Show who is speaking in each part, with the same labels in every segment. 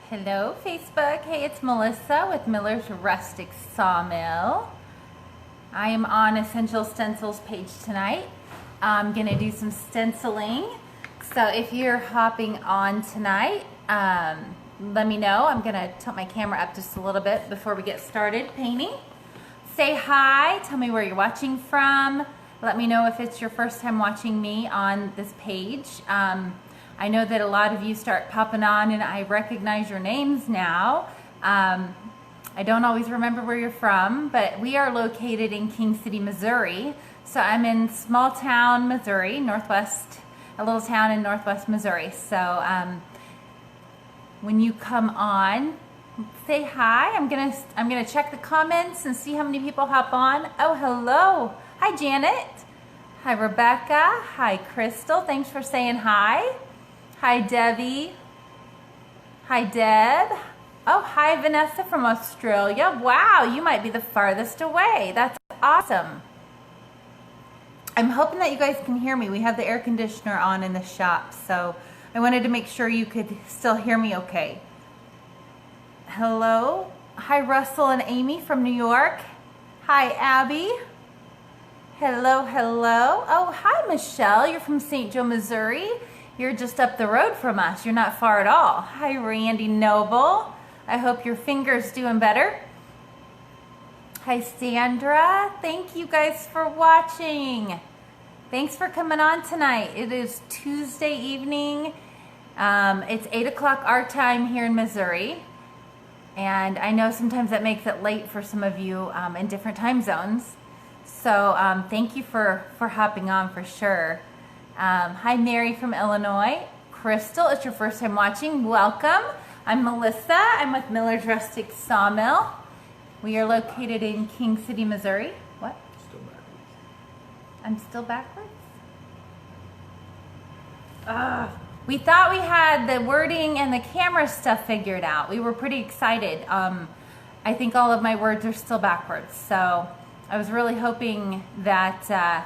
Speaker 1: Hello Facebook. Hey, it's Melissa with Miller's Rustic Sawmill. I am on Essential Stencils page tonight. I'm gonna do some stenciling. So if you're hopping on tonight, let me know. I'm gonna tilt my camera up just a little bit before we get started painting. Say hi, tell me where you're watching from. Let me know if it's your first time watching me on this page. I know that a lot of you start popping on and I recognize your names now. I don't always remember where you're from, but we are located in King City, Missouri. So I'm in small town, Missouri, northwest, a little town in northwest Missouri. So when you come on, say hi. I'm gonna check the comments and see how many people hop on. Oh, hello. Hi, Janet. Hi, Rebecca. Hi, Crystal. Thanks for saying hi. Hi, Debbie. Hi, Deb. Oh, hi, Vanessa from Australia. Wow, you might be the farthest away. That's awesome. I'm hoping that you guys can hear me. We have the air conditioner on in the shop, so I wanted to make sure you could still hear me okay. Hello. Hi, Russell and Amy from New York. Hi, Abby. Hello, hello. Oh, hi, Michelle. You're from St. Joe, Missouri. You're just up the road from us. You're not far at all. Hi, Randy Noble. I hope your finger's doing better. Hi, Sandra. Thank you guys for watching. Thanks for coming on tonight. It is Tuesday evening. It's 8 o'clock our time here in Missouri. And I know sometimes that makes it late for some of you in different time zones. So thank you for hopping on for sure. Hi, Mary from Illinois. Crystal, it's your first time watching. Welcome. I'm Melissa. I'm with Miller's Rustic Sawmill. We are located in King City, Missouri. What?
Speaker 2: Still backwards.
Speaker 1: I'm still backwards? We thought we had the wording and the camera stuff figured out. We were pretty excited. I think all of my words are still backwards. So I was really hoping that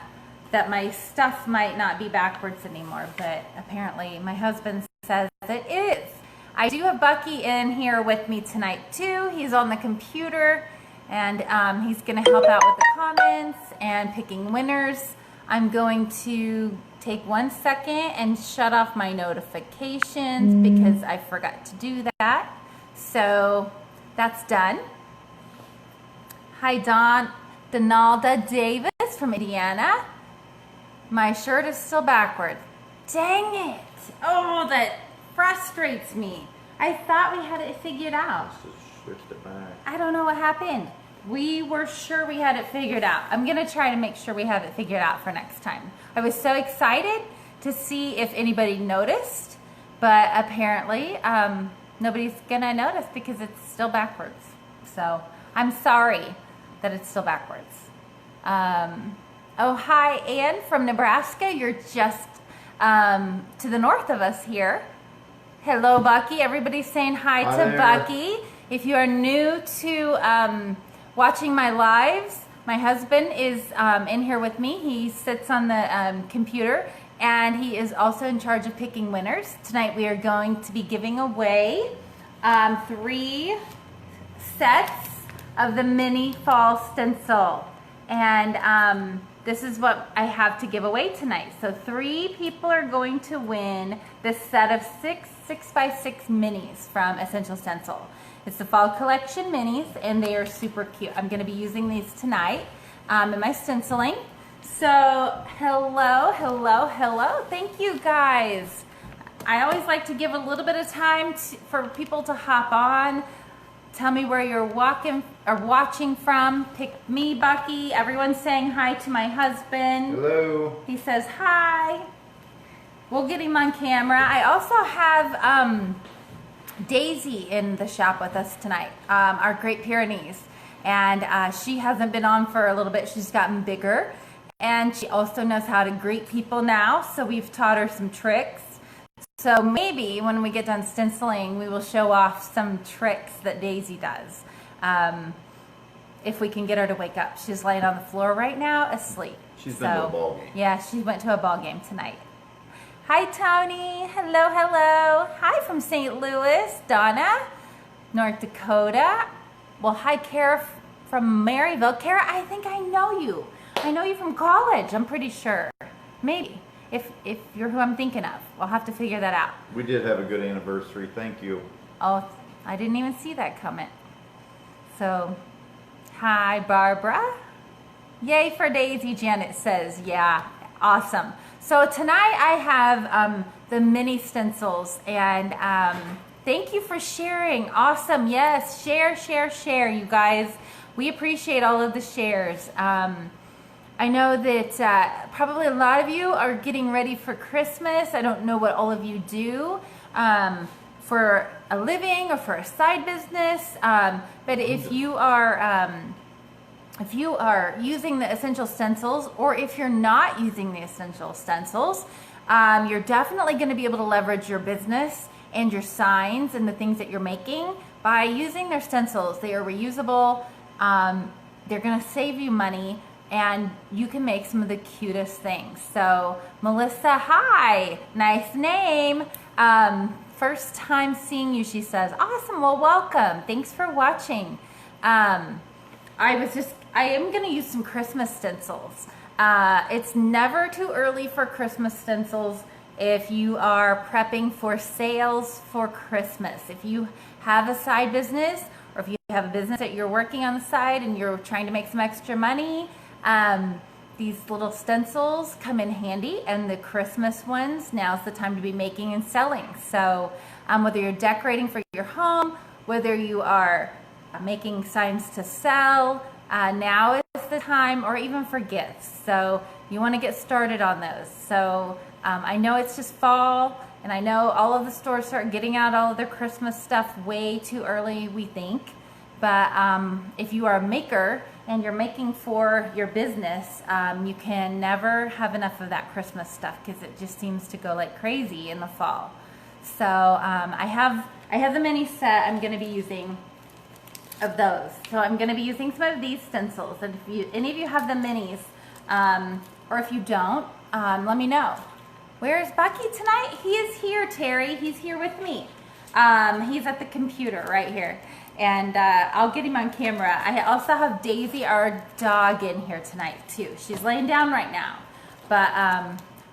Speaker 1: that my stuff might not be backwards anymore, but apparently my husband says it is. I do have Bucky in here with me tonight too. He's on the computer and he's gonna help out with the comments and picking winners. I'm going to take 1 second and shut off my notifications because I forgot to do that. So that's done. Hi, Donalda Davis from Indiana. My shirt is still backwards. Dang it. Oh, that frustrates me. I thought we had it figured out.
Speaker 2: Switched it back.
Speaker 1: I don't know what happened. We were sure we had it figured out. I'm going to try to make sure we have it figured out for next time. I was so excited to see if anybody noticed, but apparently nobody's going to notice because it's still backwards. So I'm sorry that it's still backwards. Oh, hi, Ann from Nebraska. You're just to the north of us here. Hello, Bucky. Everybody's saying hi to
Speaker 2: there.
Speaker 1: Bucky. If you are new to watching my lives, my husband is in here with me. He sits on the computer, and he is also in charge of picking winners. Tonight we are going to be giving away 3 sets of the mini fall stencil. And this is what I have to give away tonight. So 3 people are going to win this set of 6 6x6 minis from Essential Stencil. It's the fall collection minis and they are super cute. I'm gonna be using these tonight in my stenciling. So hello, hello, hello. Thank you guys. I always like to give a little bit of time for people to hop on. Tell me where you're watching from. Pick me, Bucky. Everyone's saying hi to my husband.
Speaker 2: Hello.
Speaker 1: He says hi. We'll get him on camera. I also have Daisy in the shop with us tonight, our Great Pyrenees. And she hasn't been on for a little bit. She's gotten bigger. And she also knows how to greet people now. So we've taught her some tricks. So maybe when we get done stenciling, we will show off some tricks that Daisy does. If we can get her to wake up. She's laying on the floor right now, asleep.
Speaker 2: She's been to a ball game.
Speaker 1: Yeah, she went to a ball game tonight. Hi, Tony. Hello, hello. Hi from St. Louis. Donna, North Dakota. Well, hi, Kara from Maryville. Kara, I think I know you. I know you from college, I'm pretty sure. Maybe. If you're who I'm thinking of. We'll have to figure that out.
Speaker 2: We did have a good anniversary. Thank you.
Speaker 1: Oh, I didn't even see that comment. So, hi, Barbara. Yay for Daisy, Janet says. Yeah, awesome. So tonight I have the mini stencils, and thank you for sharing. Awesome. Yes, share, share, share, you guys. We appreciate all of the shares. I know that probably a lot of you are getting ready for Christmas. I don't know what all of you do for a living or for a side business, but if you are using the Essential Stencils, or if you're not using the Essential Stencils, you're definitely going to be able to leverage your business and your signs and the things that you're making by using their stencils. They are reusable. They're going to save you money, and you can make some of the cutest things. So, Melissa, hi, nice name. First time seeing you, she says. Awesome, well, welcome. Thanks for watching. I am going to use some Christmas stencils. It's never too early for Christmas stencils if you are prepping for sales for Christmas. If you have a side business, or if you have a business that you're working on the side and you're trying to make some extra money, these little stencils come in handy, and the Christmas ones, now's the time to be making and selling. So whether you're decorating for your home, whether you are making signs to sell, now is the time, or even for gifts. So you want to get started on those. So I know it's just fall, and I know all of the stores start getting out all of their Christmas stuff way too early, we think. But if you are a maker and you're making for your business, you can never have enough of that Christmas stuff, because it just seems to go like crazy in the fall. So I have the mini set I'm going to be using of those. So I'm going to be using some of these stencils, and if any of you have the minis, or if you don't, let me know. Where is Bucky tonight? He is here, Terry. He's here with me. He's at the computer right here, and I'll get him on camera. I also have Daisy, our dog, in here tonight too. She's laying down right now, but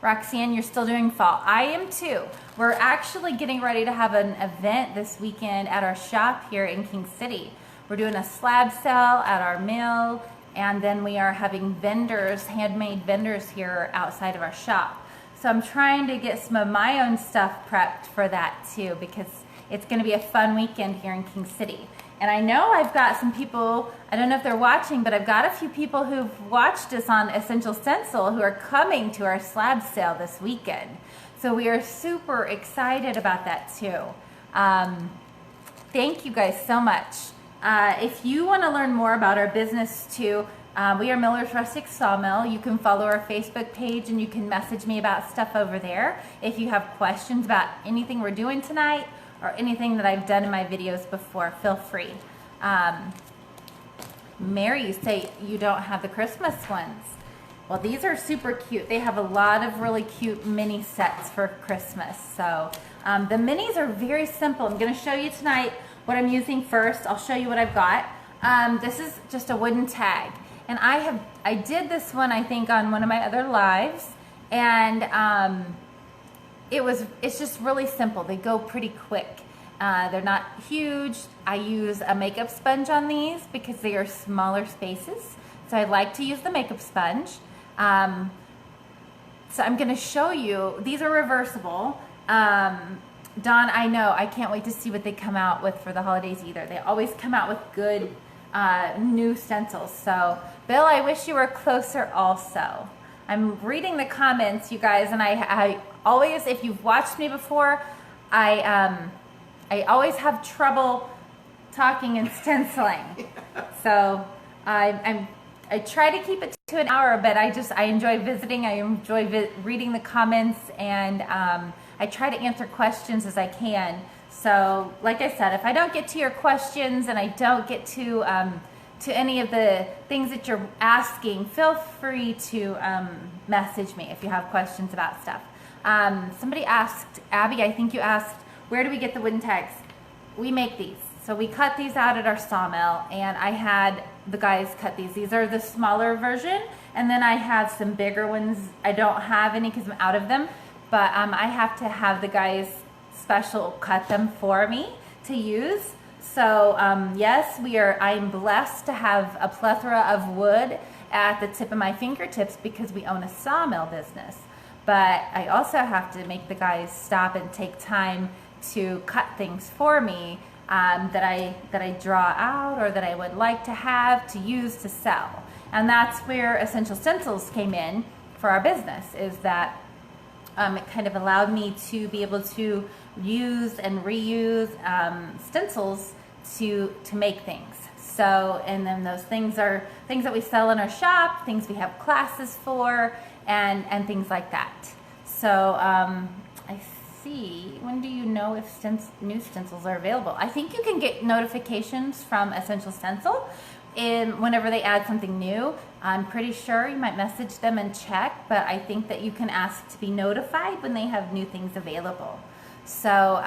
Speaker 1: Roxanne, you're still doing fall. I am too. We're actually getting ready to have an event this weekend at our shop here in King City. We're doing a slab sale at our mill, and then we are having vendors, handmade vendors here outside of our shop. So I'm trying to get some of my own stuff prepped for that too, because it's going to be a fun weekend here in King City. And I know I've got some people, I don't know if they're watching, but I've got a few people who've watched us on Essential Stencil who are coming to our slab sale this weekend. So we are super excited about that too. Thank you guys so much. If you want to learn more about our business too, we are Miller's Rustic Sawmill. You can follow our Facebook page, and you can message me about stuff over there. If you have questions about anything we're doing tonight, or anything that I've done in my videos before, feel free. Mary, you say you don't have the Christmas ones. Well, these are super cute. They have a lot of really cute mini sets for Christmas. So the minis are very simple. I'm going to show you tonight what I'm using first. I'll show you what I've got. This is just a wooden tag, and I did this one, I think, on one of my other lives, and it's just really simple. They go pretty quick. They're not huge. I use a makeup sponge on these because they are smaller spaces, so I like to use the makeup sponge. So I'm going to show you. These are reversible. Dawn, I know. I can't wait to see what they come out with for the holidays either. They always come out with good new stencils. So, Bill, I wish you were closer also. I'm reading the comments, you guys, and I always, if you've watched me before, I always have trouble talking and stenciling. So I try to keep it to an hour, but I enjoy visiting. I enjoy reading the comments, and I try to answer questions as I can. So, like I said, if I don't get to your questions and I don't get to any of the things that you're asking, feel free to message me if you have questions about stuff. Somebody asked, Abby, I think you asked, where do we get the wooden tags? We make these. So we cut these out at our sawmill, and I had the guys cut these. These are the smaller version, and then I have some bigger ones. I don't have any because I'm out of them, but I have to have the guys special cut them for me to use. So yes, I'm blessed to have a plethora of wood at the tip of my fingertips because we own a sawmill business. But I also have to make the guys stop and take time to cut things for me that I draw out or that I would like to have to use to sell. And that's where Essential Stencils came in for our business, is that it kind of allowed me to be able to use and reuse stencils to make things. So, and then those things are things that we sell in our shop, things we have classes for, and things like that. So I see, when do you know if new stencils are available? I think you can get notifications from Essential Stencil whenever they add something new. I'm pretty sure you might message them and check, but I think that you can ask to be notified when they have new things available. So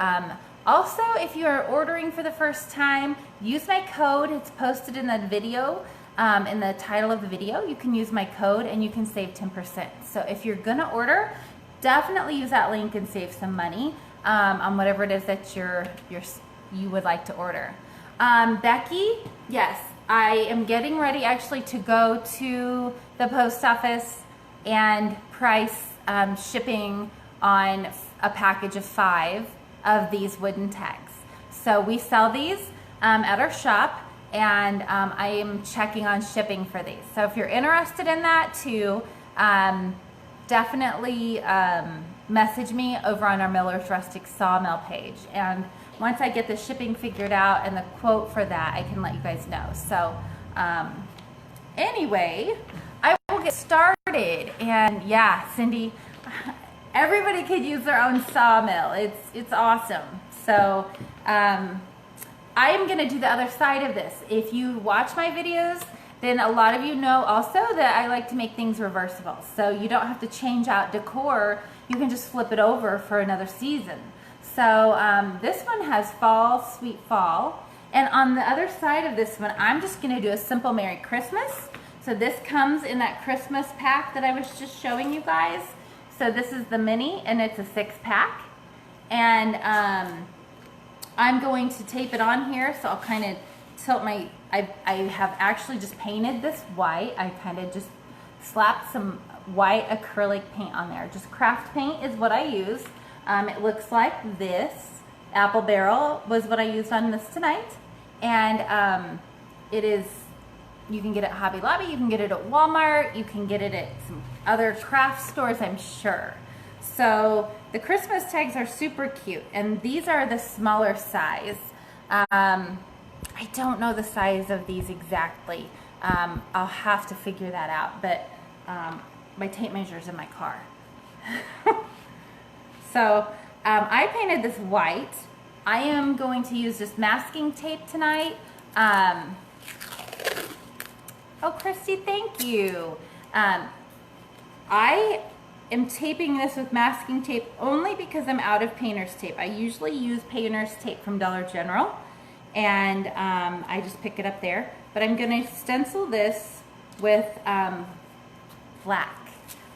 Speaker 1: also, if you're ordering for the first time, use my code. It's posted in the video, in the title of the video. You can use my code and you can save 10%. So if you're gonna order, definitely use that link and save some money on whatever it is that you would like to order. Becky, yes, I am getting ready actually to go to the post office and price shipping on a package of 5 of these wooden tags. So we sell these at our shop, and I am checking on shipping for these. So if you're interested in that too, definitely message me over on our Miller's Rustic Sawmill page. And once I get the shipping figured out and the quote for that, I can let you guys know. So anyway, I will get started. And yeah, Cindy, everybody could use their own sawmill. It's awesome. So I am gonna do the other side of this. If you watch my videos, then a lot of you know also that I like to make things reversible. So you don't have to change out decor. You can just flip it over for another season. So this one has Fall, Sweet Fall. And on the other side of this one, I'm just gonna do a simple Merry Christmas. So this comes in that Christmas pack that I was just showing you guys. So this is the mini, and it's a 6-pack. And I'm going to tape it on here, so I'll kind of tilt my, I have actually just painted this white. I kind of just slapped some white acrylic paint on there. Just craft paint is what I use. It looks like this. Apple Barrel was what I used on this tonight. And it is, you can get it at Hobby Lobby, you can get it at Walmart, you can get it at some other craft stores, I'm sure. So the Christmas tags are super cute, and these are the smaller size. I don't know the size of these exactly. I'll have to figure that out, but my tape measure's in my car. So I painted this white. I am going to use this masking tape tonight. Oh, Christy, thank you. I am taping this with masking tape only because I'm out of painter's tape. I usually use painter's tape from Dollar General, and I just pick it up there. But I'm gonna stencil this with black.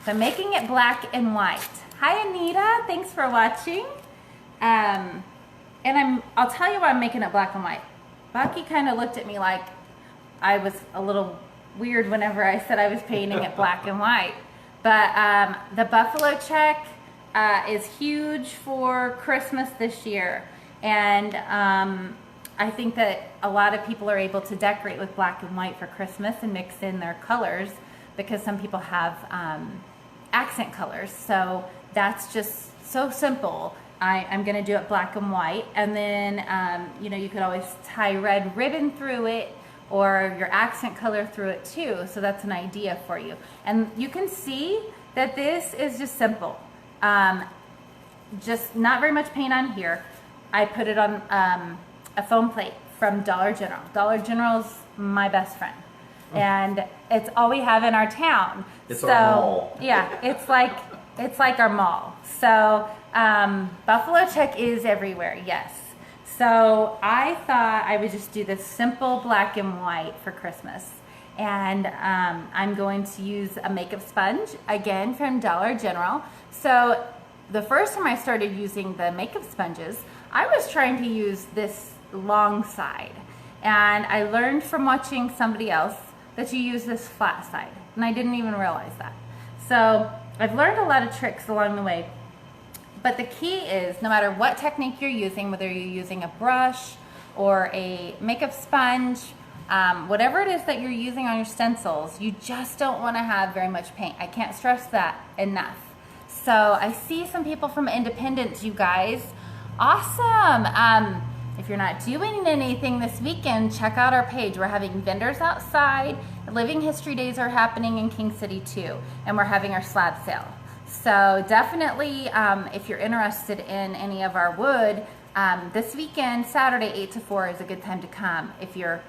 Speaker 1: So I'm making it black and white. Hi, Anita, thanks for watching. And I'll tell you why I'm making it black and white. Bucky kind of looked at me like I was a little weird whenever I said I was painting it black and white. But the buffalo check is huge for Christmas this year. And I think that a lot of people are able to decorate with black and white for Christmas and mix in their colors, because some people have accent colors. So that's just so simple. I'm gonna do it black and white. And then, you know, you could always tie red ribbon through it, or your accent color through it too. So that's an idea for you. And you can see that this is just simple. Just not very much paint on here. I put it on a foam plate from Dollar General. Dollar General's my best friend. And it's all we have in our town.
Speaker 2: It's our mall.
Speaker 1: Yeah, it's like It's like our mall. So buffalo check is everywhere, yes. So I thought I would just do this simple black and white for Christmas. And I'm going to use a makeup sponge, again from Dollar General. So the first time I started using the makeup sponges, I was trying to use this long side. And I learned from watching somebody else that you use this flat side. And I didn't even realize that. So I've learned a lot of tricks along the way. But the key is, no matter what technique you're using, whether you're using a brush or a makeup sponge, whatever it is that you're using on your stencils, you just don't want to have very much paint. I can't stress that enough. So I see some people from Independence, you guys. Awesome. If you're not doing anything this weekend, check out our page. We're having vendors outside. Living History Days are happening in King City too, and we're having our slab sale. So definitely, if you're interested in any of our wood, this weekend, Saturday 8 to 4 is a good time to come if you're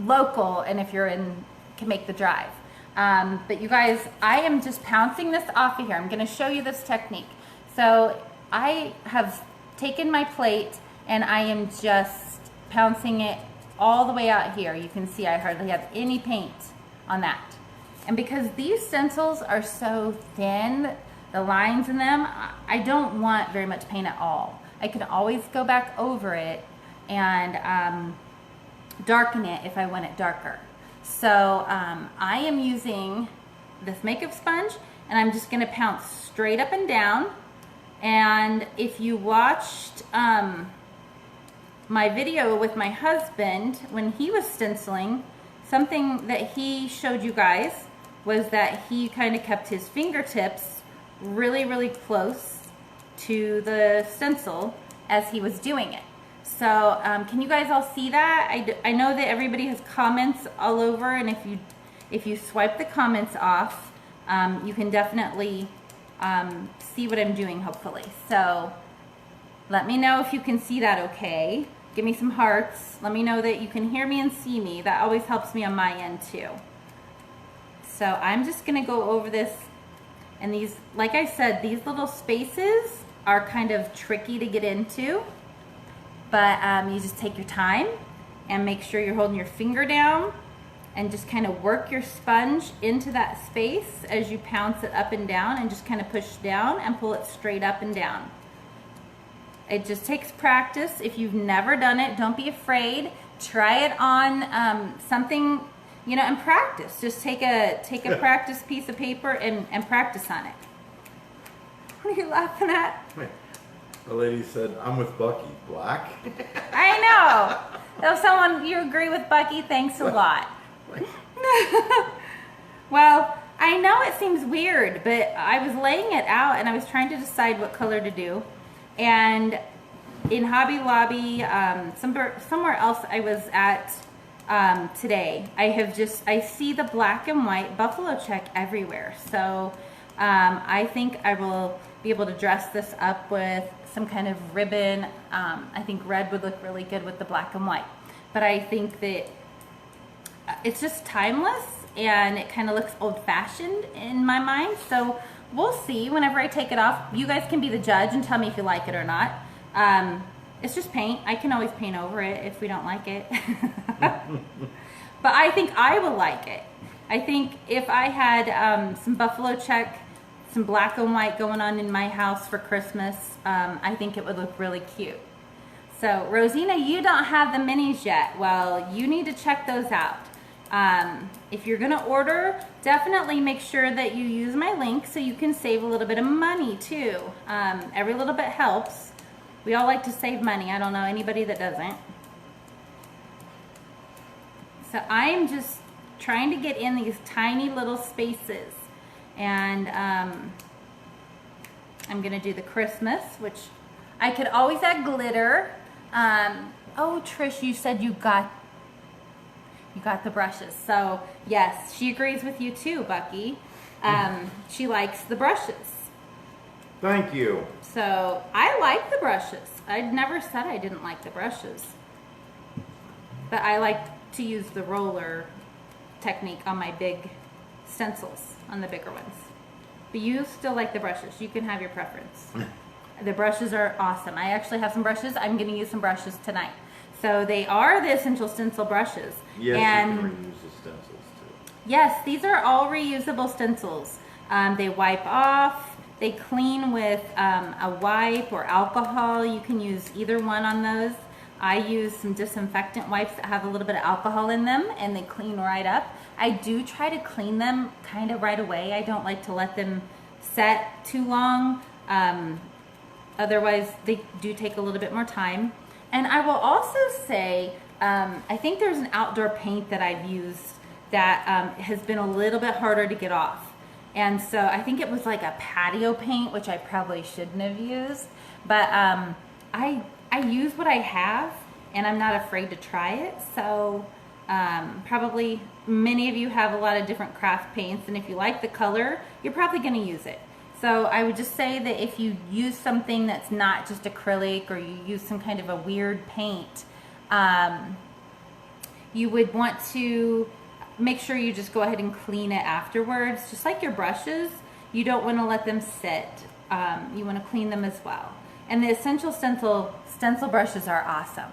Speaker 1: local and if can make the drive. But you guys, I am just pouncing this off of here. I'm going to show you this technique. So I have taken my plate and I am just pouncing it all the way out here. You can see I hardly have any paint on that. And because these stencils are so thin, the lines in them, I don't want very much paint at all. I can always go back over it and darken it if I want it darker. So I am using this makeup sponge and I'm just gonna pounce straight up and down. And if you watched my video with my husband when he was stenciling, something that he showed you guys was that he kind of kept his fingertips really, really close to the stencil as he was doing it. So can you guys all see that? I know that everybody has comments all over, and if you swipe the comments off, you can definitely see what I'm doing, hopefully. So let me know if you can see that okay. Give me some hearts. Let me know that you can hear me and see me. That always helps me on my end too. So I'm just gonna go over this, and these, like I said, these little spaces are kind of tricky to get into, but you just take your time and make sure you're holding your finger down and just kind of work your sponge into that space as you pounce it up and down, and just kind of push down and pull it straight up and down. It just takes practice. If you've never done it, don't be afraid. Try it on something, you know, and practice. Just take a practice piece of paper and practice on it. What are you laughing at?
Speaker 2: Wait, the lady said, I'm with Bucky. Black?
Speaker 1: I know. If someone, you agree with Bucky, thanks a lot. Well, I know it seems weird, but I was laying it out and I was trying to decide what color to do. And in Hobby Lobby, somewhere else I was at today, I see the black and white buffalo check everywhere. So I think I will be able to dress this up with some kind of ribbon. I think red would look really good with the black and white. But I think that it's just timeless and it kind of looks old-fashioned in my mind. So we'll see whenever I take it off. You guys can be the judge and tell me if you like it or not. It's just paint. I can always paint over it if we don't like it. But I think I will like it. I think if I had some buffalo check, some black and white going on in my house for Christmas, I think it would look really cute. So Rosina, you don't have the minis yet. Well, you need to check those out. If you're gonna order, definitely make sure that you use my link so you can save a little bit of money too. Every little bit helps. We all like to save money. I don't know anybody that doesn't. So I'm just trying to get in these tiny little spaces, and I'm gonna do the Christmas, which I could always add glitter. Oh, Trish, you said you got the brushes. So yes, she agrees with you too, Bucky. She likes the brushes.
Speaker 2: Thank you.
Speaker 1: So I like the brushes. I never said I didn't like the brushes, but I like to use the roller technique on my big stencils, on the bigger ones. but you still like the brushes. You can have your preference. The brushes are awesome. I actually have some brushes. I'm going to use some brushes tonight. So they are the Essential Stencil brushes.
Speaker 2: Yes,
Speaker 1: and
Speaker 2: you can reuse the stencils too.
Speaker 1: yes, these are all reusable stencils. They wipe off. They clean with a wipe or alcohol. You can use either one on those. I use some disinfectant wipes that have a little bit of alcohol in them, and they clean right up. I do try to clean them kind of right away. I don't like to let them set too long. Otherwise, they do take a little bit more time. And I will also say, I think there's an outdoor paint that I've used that has been a little bit harder to get off. And so I think it was like a patio paint, which I probably shouldn't have used. But I use what I have, and I'm not afraid to try it. So probably many of you have a lot of different craft paints, and if you like the color, you're probably going to use it. So I would just say that if you use something that's not just acrylic, or you use some kind of a weird paint, you would want to make sure you just go ahead and clean it afterwards. Just like your brushes, you don't want to let them sit. You want to clean them as well. And the Essential Stencil brushes are awesome.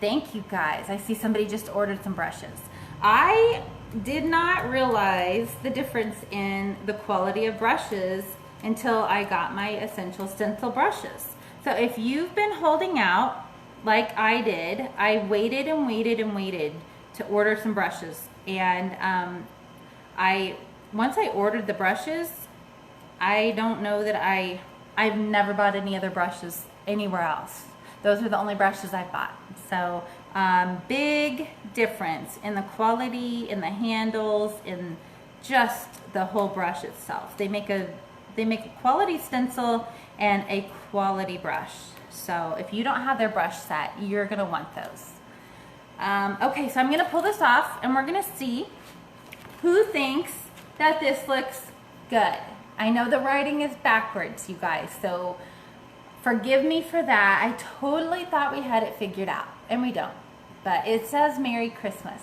Speaker 1: Thank you guys. I see somebody just ordered some brushes. I did not realize the difference in the quality of brushes until I got my Essential Stencil brushes. So if you've been holding out like I did, I waited and waited and waited to order some brushes. And once I ordered the brushes, I don't know that I've never bought any other brushes anywhere else. Those are the only brushes I've bought. So big difference in the quality, in the handles, in just the whole brush itself. They make a quality stencil and a quality brush. So if you don't have their brush set, you're gonna want those. Okay, so I'm gonna pull this off, and we're gonna see who thinks that this looks good. I know the writing is backwards, you guys, so forgive me for that. I totally thought we had it figured out, and we don't. But it says Merry Christmas,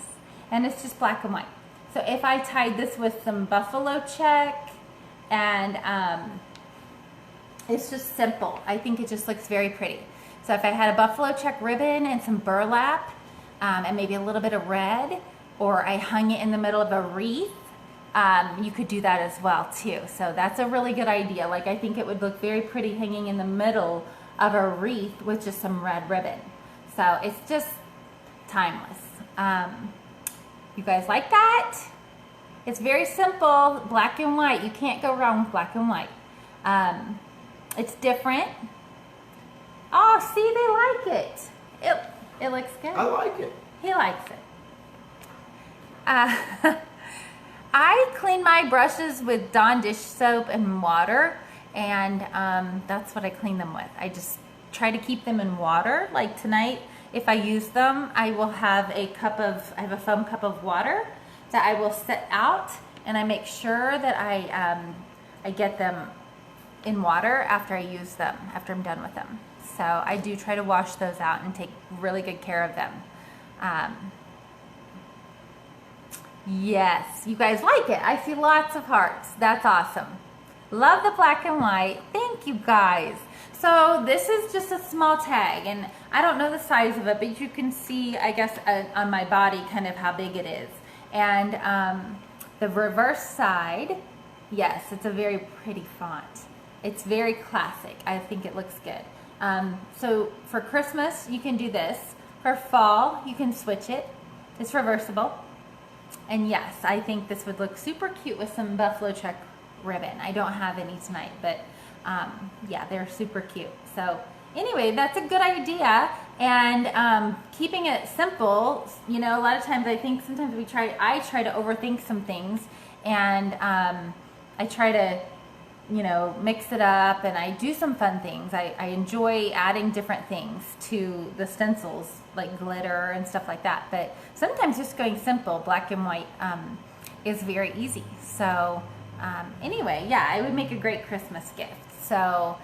Speaker 1: and it's just black and white. So if I tied this with some buffalo check, and it's just simple. I think it just looks very pretty. So if I had a buffalo check ribbon and some burlap, and maybe a little bit of red, or I hung it in the middle of a wreath, you could do that as well too. So that's a really good idea. Like, I think it would look very pretty hanging in the middle of a wreath with just some red ribbon. So it's just timeless. You guys like that? It's very simple, black and white. You can't go wrong with black and white. It's different. Oh, see, they like it. It looks good.
Speaker 2: I like it.
Speaker 1: He likes it. I clean my brushes with Dawn dish soap and water, and that's what I clean them with. I just try to keep them in water. Like tonight, if I use them, I will have I have a foam cup of water that I will set out, and I make sure that I get them in water after I use them, after I'm done with them. So I do try to wash those out and take really good care of them. Yes, you guys like it. I see lots of hearts. That's awesome. Love the black and white. Thank you guys. So this is just a small tag, and I don't know the size of it, but you can see, I guess, on my body kind of how big it is. And the reverse side, yes, it's a very pretty font. It's very classic. I think it looks good. So for Christmas, you can do this. For fall, you can switch it. It's reversible. And yes, I think this would look super cute with some buffalo check ribbon. I don't have any tonight, but yeah, they're super cute. So anyway, that's a good idea. And keeping it simple, you know, a lot of times I think sometimes I try to overthink some things, and I try to, you know, mix it up, and I do some fun things. I enjoy adding different things to the stencils, like glitter and stuff like that. But sometimes just going simple, black and white, is very easy. So anyway, yeah, it would make a great Christmas gift. So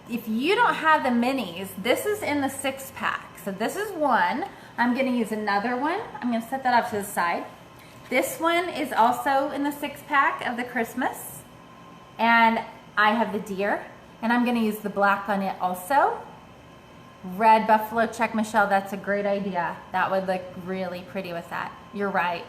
Speaker 1: if you don't have the minis, this is in the 6-pack. So this is one. I'm going to use another one. I'm going to set that off to the side. This one is also in the 6-pack of the Christmas, and I have the deer, and I'm gonna use the black on it also. Red buffalo check, Michelle, that's a great idea. That would look really pretty with that. You're right.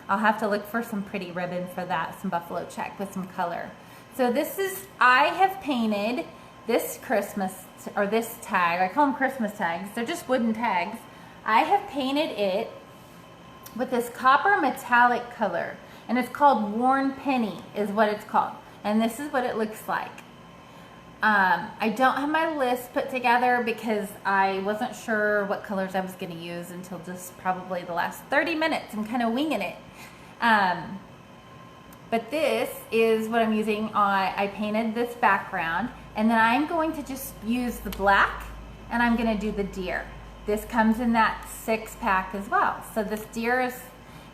Speaker 1: I'll have to look for some pretty ribbon for that, some buffalo check with some color. So this is, I have painted this Christmas, or this tag, I call them Christmas tags, they're just wooden tags. I have painted it with this copper metallic color, and it's called Worn Penny is what it's called. And this is what it looks like. I don't have my list put together because I wasn't sure what colors I was going to use until just probably the last 30 minutes. I'm kind of winging it. But this is what I'm using on, I painted this background, and then I'm going to just use the black, and I'm going to do the deer. This comes in that 6-pack as well. So this deer is,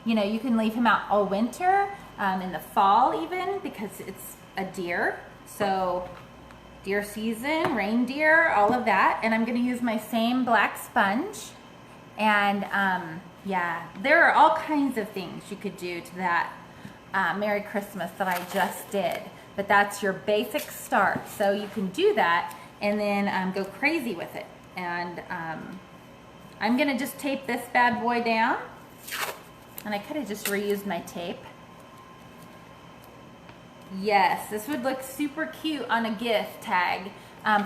Speaker 1: you know, you can leave him out all winter, in the fall even, because it's a deer. So deer season, reindeer, all of that. And I'm gonna use my same black sponge. And yeah, there are all kinds of things you could do to that Merry Christmas that I just did. But that's your basic start. So you can do that and then go crazy with it. And I'm gonna just tape this bad boy down. And I could have just reused my tape. Yes, this would look super cute on a gift tag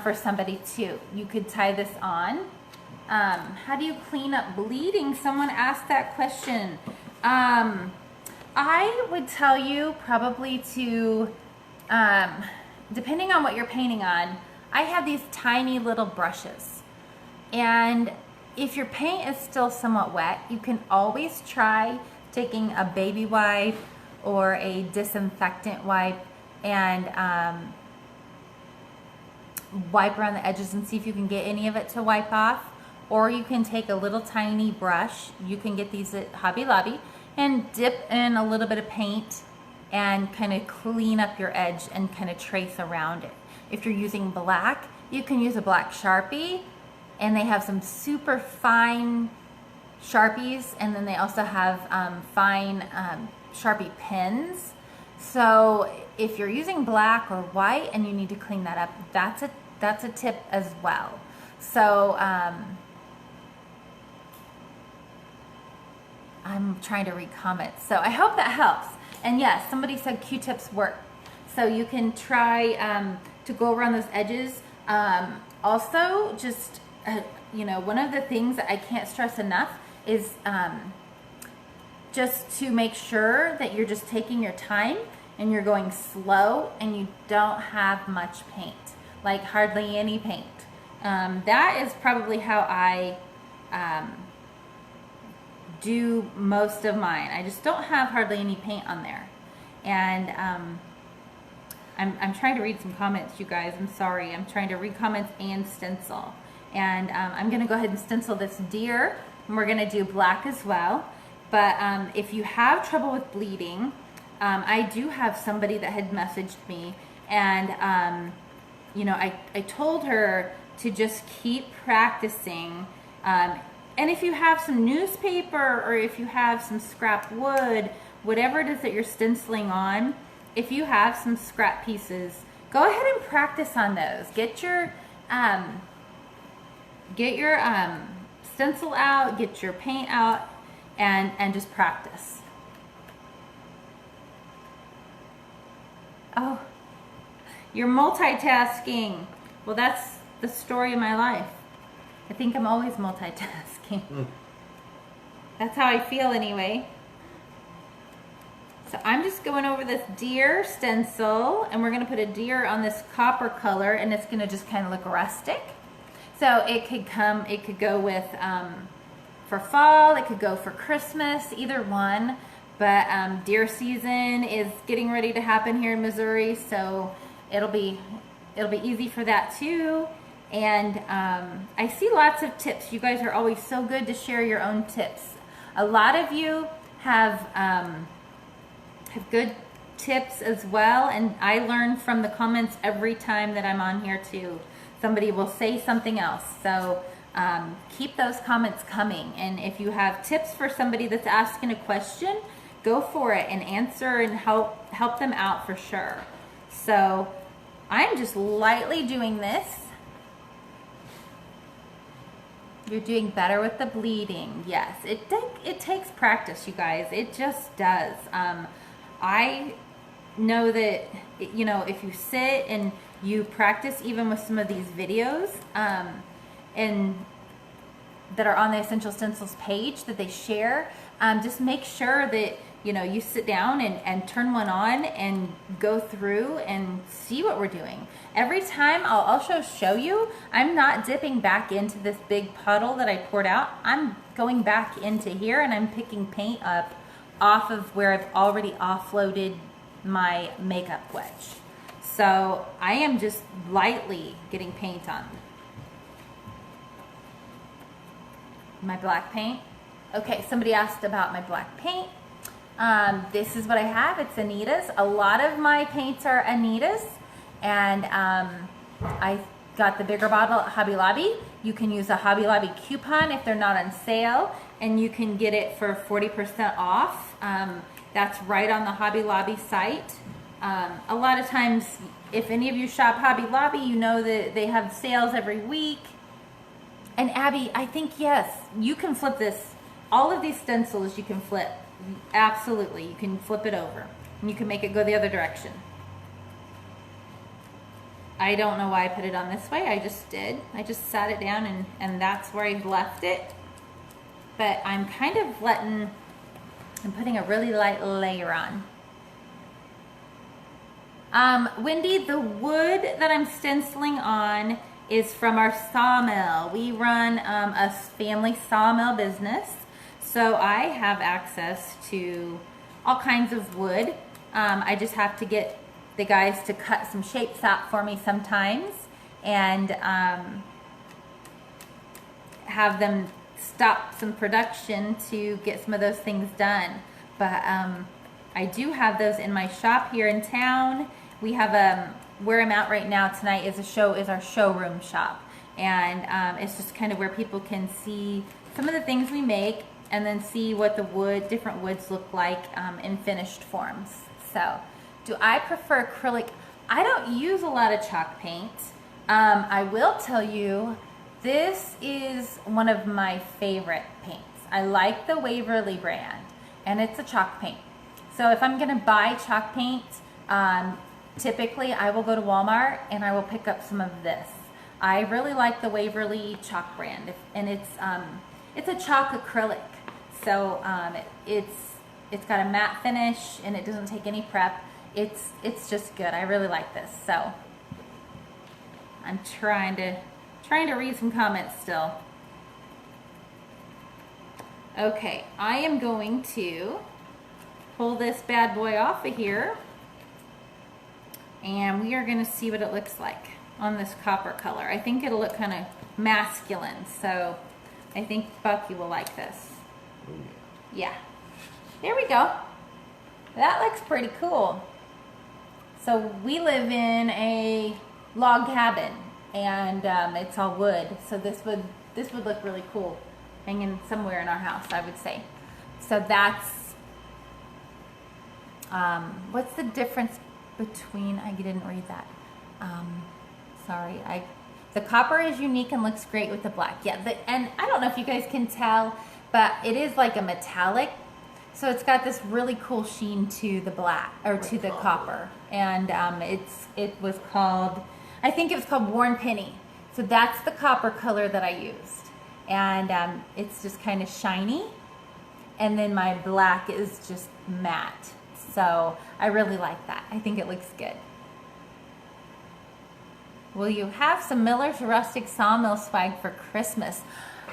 Speaker 1: for somebody too. You could tie this on. How do you clean up bleeding? Someone asked that question. I would tell you probably to, depending on what you're painting on, I have these tiny little brushes. And if your paint is still somewhat wet, you can always try taking a baby wipe or a disinfectant wipe and wipe around the edges and see if you can get any of it to wipe off. Or you can take a little tiny brush, you can get these at Hobby Lobby, and dip in a little bit of paint and kind of clean up your edge and kind of trace around it. If you're using black, you can use a black Sharpie, and they have some super fine Sharpies, and then they also have fine Sharpie pens. So if you're using black or white and you need to clean that up, that's a tip as well. So I'm trying to read comments, so I hope that helps. And yes, somebody said Q-tips work, so you can try to go around those edges. Also, just you know, one of the things that I can't stress enough is just to make sure that you're just taking your time and you're going slow and you don't have much paint, like hardly any paint. That is probably how I do most of mine. I just don't have hardly any paint on there. And I'm trying to read some comments, you guys. I'm sorry. I'm trying to read comments and stencil. And I'm going to go ahead and stencil this deer, and we're going to do black as well. But if you have trouble with bleeding, I do have somebody that had messaged me, and you know, I told her to just keep practicing. And if you have some newspaper, or if you have some scrap wood, whatever it is that you're stenciling on, if you have some scrap pieces, go ahead and practice on those. Get your stencil out, get your paint out, and just practice. Oh, you're multitasking. Well, that's the story of my life. I think I'm always multitasking. That's how I feel anyway. So I'm just going over this deer stencil, and we're gonna put a deer on this copper color, and it's gonna just kind of look rustic. So it could go with, for fall, it could go for Christmas, either one. But deer season is getting ready to happen here in Missouri, so it'll be easy for that too. And I see lots of tips. You guys are always so good to share your own tips. A lot of you have good tips as well, and I learn from the comments every time that I'm on here too. Somebody will say something else. So keep those comments coming. And if you have tips for somebody that's asking a question, go for it and answer and help them out for sure. So I'm just lightly doing this. You're doing better with the bleeding. Yes, it takes practice, you guys. It just does. I know that, you know, if you sit and you practice even with some of these videos and that are on the Essential Stencils page that they share, just make sure that, you know, you sit down and turn one on and go through and see what we're doing. Every time I'll also show you, I'm not dipping back into this big puddle that I poured out. I'm going back into here and I'm picking paint up off of where I've already offloaded my makeup wedge. So I am just lightly getting paint on my black paint. Okay, somebody asked about my black paint. This is what I have. It's Anita's. A lot of my paints are Anita's, and I got the bigger bottle at Hobby Lobby. You can use a Hobby Lobby coupon if they're not on sale, and you can get it for 40% off. That's right on the Hobby Lobby site. A lot of times, if any of you shop Hobby Lobby, you know that they have sales every week. And Abby, I think, yes, you can flip this. All of these stencils you can flip. Absolutely, you can flip it over. And you can make it go the other direction. I don't know why I put it on this way. I just did. I just sat it down and that's where I left it. But I'm kind of I'm putting a really light layer on. Wendy, the wood that I'm stenciling on is from our sawmill. We run a family sawmill business, so I have access to all kinds of wood. I just have to get the guys to cut some shapes out for me sometimes and have them stop some production to get some of those things done. But I do have those in my shop here in town. We have where I'm at right now tonight is our showroom shop, and it's just kind of where people can see some of the things we make and then see what the different woods look like in finished forms. So, do I prefer acrylic? I don't use a lot of chalk paint. I will tell you, this is one of my favorite paints. I like the Waverly brand, and it's a chalk paint. So if I'm gonna buy chalk paint, typically I will go to Walmart and I will pick up some of this. I really like the Waverly chalk brand, and it's a chalk acrylic. So it's got a matte finish and it doesn't take any prep. It's just good. I really like this. So I'm trying to read some comments still. Okay, I am going to pull this bad boy off of here, and we are going to see what it looks like on this copper color. I think it'll look kind of masculine, so I think Bucky will like this. Yeah, there we go. That looks pretty cool. So we live in a log cabin, and it's all wood, so this would look really cool hanging somewhere in our house, I would say. So that's what's the difference between, I didn't read that. Sorry, the copper is unique and looks great with the black. Yeah, and I don't know if you guys can tell, but it is like a metallic. So it's got this really cool sheen to the black, or to the copper. And it was called, I think it was called Worn Penny. So that's the copper color that I used. And it's just kind of shiny. And then my black is just matte. So I really like that. I think it looks good. Will you have some Miller's Rustic Sawmill swag for Christmas?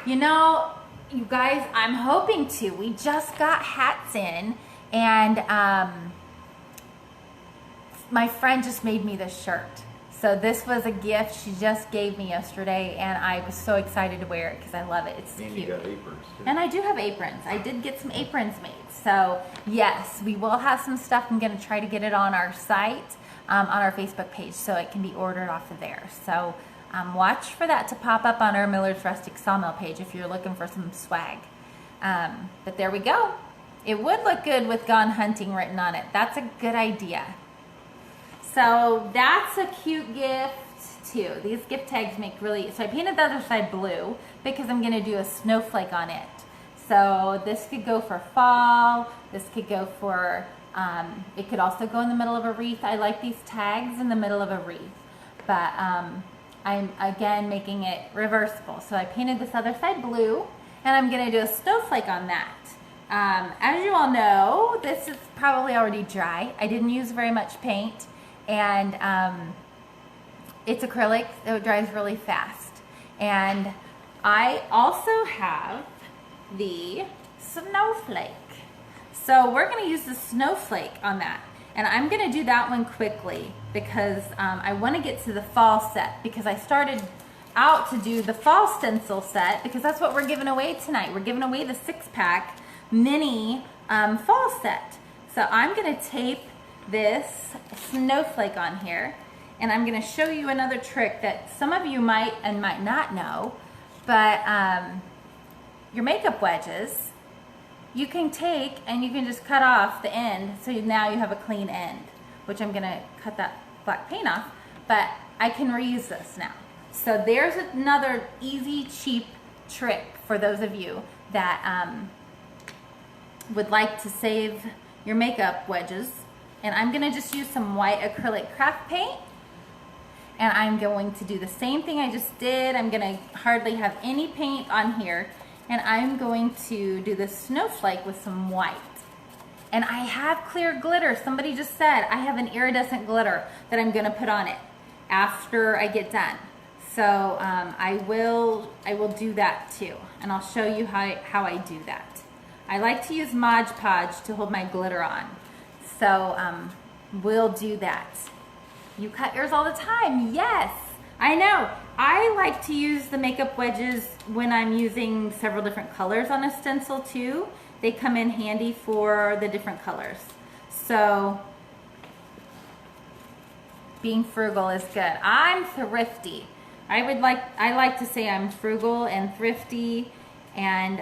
Speaker 1: You know, you guys, I'm hoping to. We just got hats in, and my friend just made me this shirt. So this was a gift she just gave me yesterday, and I was so excited to wear it because I love it. It's
Speaker 2: and
Speaker 1: cute.
Speaker 2: You got aprons too.
Speaker 1: And I do have aprons. I did get some aprons made. So yes, we will have some stuff. I'm going to try to get it on our site, on our Facebook page, so it can be ordered off of there. So watch for that to pop up on our Miller's Rustic Sawmill page if you're looking for some swag. But there we go. It would look good with Gone Hunting written on it. That's a good idea. So that's a cute gift too. These gift tags make really, so I painted the other side blue because I'm gonna do a snowflake on it. So this could go for fall, this could go for, it could also go in the middle of a wreath. I like these tags in the middle of a wreath, but I'm again making it reversible. So I painted this other side blue and I'm gonna do a snowflake on that. As you all know, this is probably already dry. I didn't use very much paint, and it's acrylic, so it dries really fast. And I also have the snowflake. So we're gonna use the snowflake on that. And I'm gonna do that one quickly because I wanna get to the fall set, because I started out to do the fall stencil set because that's what we're giving away tonight. We're giving away the 6-pack mini fall set. So I'm gonna tape this snowflake on here, and I'm gonna show you another trick that some of you might and might not know, but your makeup wedges, you can take and you can just cut off the end, so now you have a clean end, which I'm gonna cut that black paint off, but I can reuse this now. So there's another easy, cheap trick for those of you that would like to save your makeup wedges. And I'm gonna just use some white acrylic craft paint, and I'm going to do the same thing I just did. I'm gonna hardly have any paint on here, and I'm going to do this snowflake with some white. And I have clear glitter. Somebody just said I have an iridescent glitter that I'm gonna put on it after I get done. So I will do that too, and I'll show you how I do that. I like to use Mod Podge to hold my glitter on. So we'll do that. You cut yours all the time. Yes, I know. I like to use the makeup wedges when I'm using several different colors on a stencil too. They come in handy for the different colors. So being frugal is good. I'm thrifty. I like to say I'm frugal and thrifty, and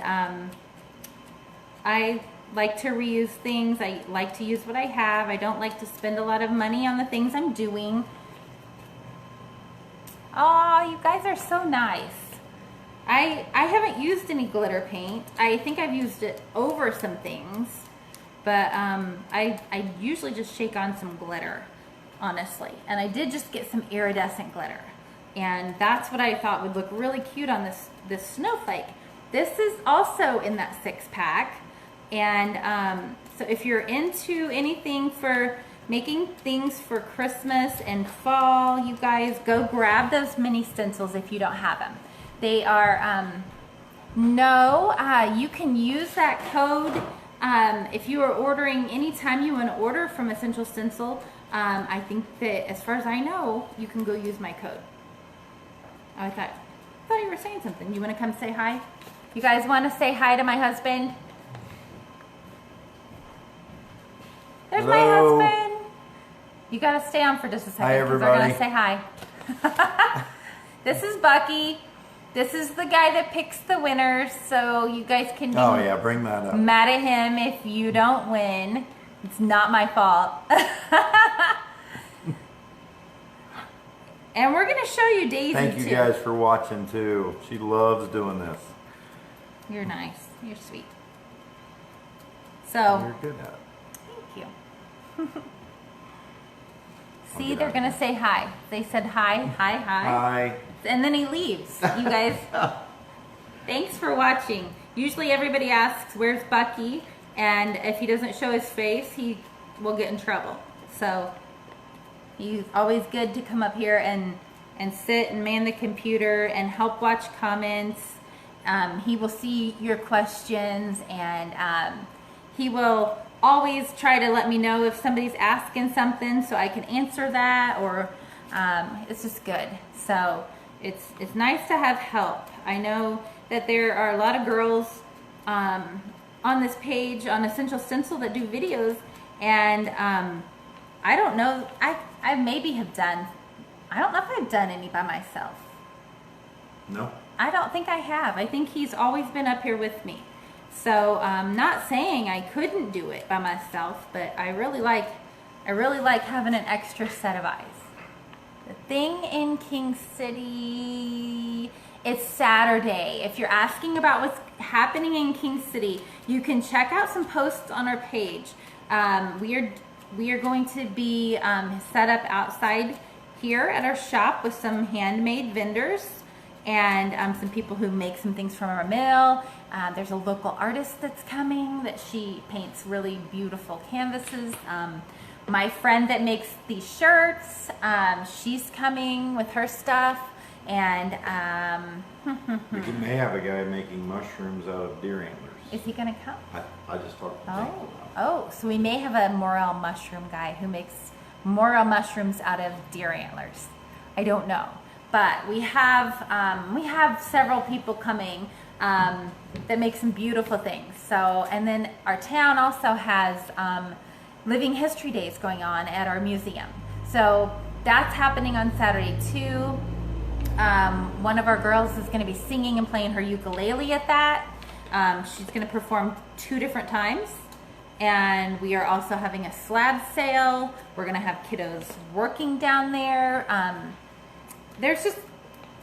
Speaker 1: I like to reuse things. I like to use what I have. I don't like to spend a lot of money on the things I'm doing. Oh, you guys are so nice. I haven't used any glitter paint. I think I've used it over some things, but I usually just shake on some glitter, honestly. And I did just get some iridescent glitter, and that's what I thought would look really cute on this snowflake. This is also in that 6-pack. And so if you're into anything for making things for Christmas and fall, you guys go grab those mini stencils if you don't have them. They are, you can use that code if you are ordering, anytime you want to order from Essential Stencil. I think that, as far as I know, you can go use my code. Oh, I thought you were saying something. You want to come say hi? You guys want to say hi to my husband? There's
Speaker 2: Hello.
Speaker 1: my husband. You gotta stay on for just a second.
Speaker 2: Hi, everybody.
Speaker 1: We're gonna say hi. This is Bucky. This is the guy that picks the winners, so you guys can be
Speaker 2: bring that up.
Speaker 1: mad at him if you don't win. It's not my fault. And we're gonna show you Daisy
Speaker 2: Thank you
Speaker 1: too.
Speaker 2: guys for watching too. She loves doing this.
Speaker 1: You're nice. You're sweet. So
Speaker 2: You're good at it.
Speaker 1: thank you. See, they're gonna say hi. They said hi, hi, hi.
Speaker 2: Hi.
Speaker 1: And then he leaves. You guys, thanks for watching. Usually everybody asks, where's Bucky? And if he doesn't show his face, he will get in trouble. So he's always good to come up here and sit and man the computer and help watch comments. He will see your questions, and he will always try to let me know if somebody's asking something so I can answer that, or it's just good. So it's nice to have help. I know that there are a lot of girls on this page on Essential Stencil that do videos, and I don't know, I maybe have done, I don't know if I've done any by myself.
Speaker 2: No.
Speaker 1: I don't think I have. I think he's always been up here with me. So I'm not saying I couldn't do it by myself, but I really like having an extra set of eyes. The thing in King City, it's Saturday. If you're asking about what's happening in King City, you can check out some posts on our page. We are going to be set up outside here at our shop with some handmade vendors and some people who make some things from our mill. There's a local artist that's coming that she paints really beautiful canvases. My friend that makes these shirts, she's coming with her stuff. And
Speaker 2: You may have a guy making mushrooms out of deer antlers.
Speaker 1: is he gonna come?
Speaker 2: I just talked to Stencil about it.
Speaker 1: Oh, so we may have a morel mushroom guy who makes morel mushrooms out of deer antlers. I don't know, but we have several people coming that make some beautiful things. So, and then our town also has Living History Days going on at our museum. So that's happening on Saturday too. One of our girls is going to be singing and playing her ukulele at that. She's going to perform 2 different times. And we are also having a slab sale. We're going to have kiddos working down there. There's just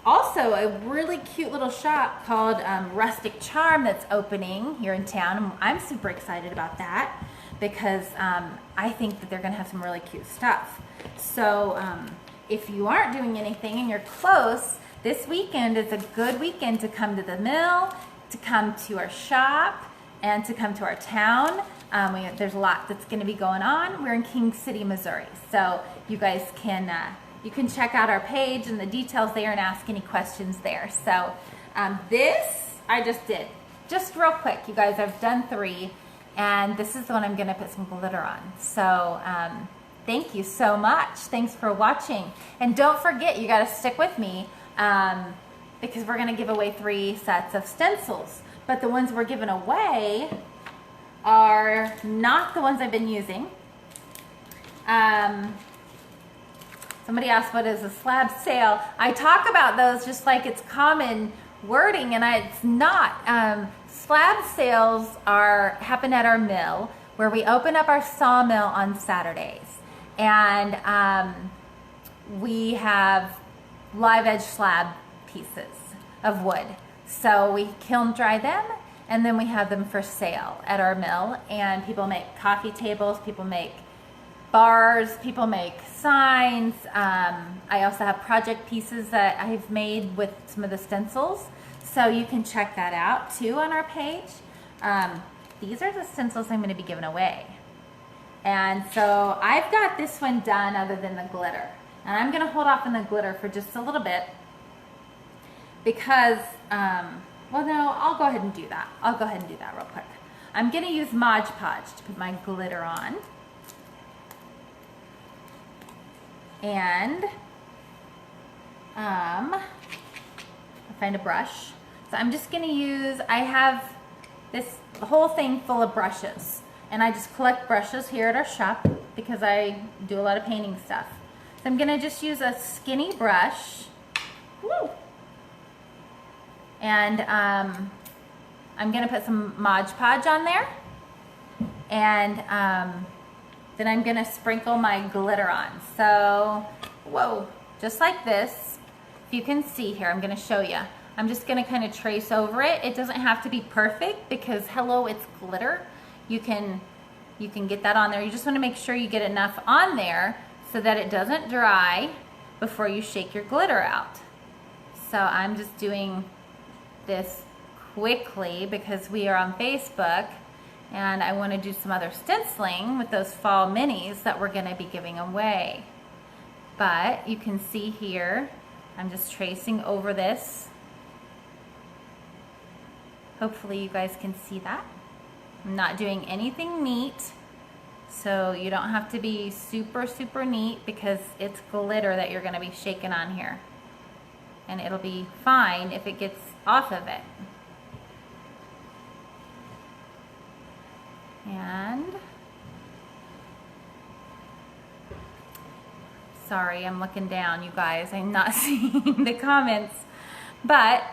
Speaker 1: also a really cute little shop called Rustic Charm that's opening here in town. I'm super excited about that because I think that they're going to have some really cute stuff. So if you aren't doing anything and you're close, this weekend is a good weekend to come to the mill, to come to our shop, and to come to our town. There's a lot that's going to be going on. We're in King City, Missouri. So you guys can you can check out our page and the details there and ask any questions there. So this I just did. Just real quick, you guys, I've done 3. And this is the one I'm going to put some glitter on. So thank you so much. Thanks for watching. And don't forget, you got to stick with me because we're going to give away 3 sets of stencils. But the ones we're giving away are not the ones I've been using. Somebody asked what is a slab sale. I talk about those just like it's common wording, and it's not. Slab sales happen at our mill where we open up our sawmill on Saturdays. And we have live edge slab pieces of wood. So we kiln dry them and then we have them for sale at our mill. And people make coffee tables, people make bars, people make signs. I also have project pieces that I've made with some of the stencils. So you can check that out too on our page. These are the stencils I'm going to be giving away. And so I've got this one done other than the glitter. And I'm going to hold off on the glitter for just a little bit because, well, no, I'll go ahead and do that. I'll go ahead and do that real quick. I'm going to use Mod Podge to put my glitter on. And I'll find a brush. So I'm just going to use, I have this whole thing full of brushes. And I just collect brushes here at our shop because I do a lot of painting stuff. So I'm going to just use a skinny brush. Woo! And I'm going to put some Mod Podge on there. And then I'm going to sprinkle my glitter on. So, whoa, just like this. If you can see here, I'm going to show you. I'm just going to kind of trace over it. It doesn't have to be perfect because, hello, it's glitter. You can get that on there. You just want to make sure you get enough on there so that it doesn't dry before you shake your glitter out. So I'm just doing this quickly because we are on Facebook and I want to do some other stenciling with those fall minis that we're going to be giving away. But you can see here, I'm just tracing over this. Hopefully you guys can see that. I'm not doing anything neat, so you don't have to be super, super neat because it's glitter that you're going to be shaking on here. And it'll be fine if it gets off of it. And sorry, I'm looking down, you guys. I'm not seeing the comments. But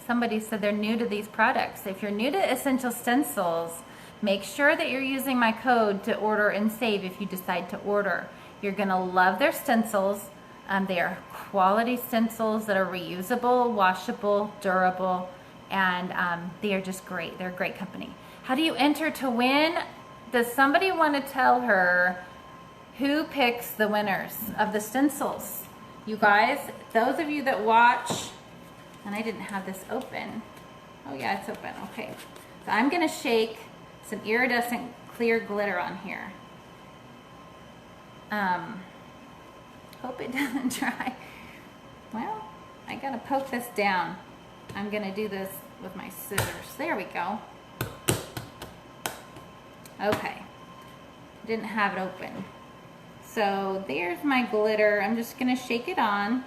Speaker 1: somebody said they're new to these products. If you're new to Essential Stencils, make sure that you're using my code to order and save if you decide to order. You're gonna love their stencils. They are quality stencils that are reusable, washable, durable, and they are just great. They're a great company. How do you enter to win? Does somebody want to tell her who picks the winners of the stencils? You guys, those of you that watch, and I didn't have this open. Oh yeah, it's open, okay. So I'm gonna shake some iridescent clear glitter on here. Hope it doesn't dry. Well, I gotta poke this down. I'm gonna do this with my scissors. There we go. Okay, didn't have it open. So there's my glitter. I'm just gonna shake it on.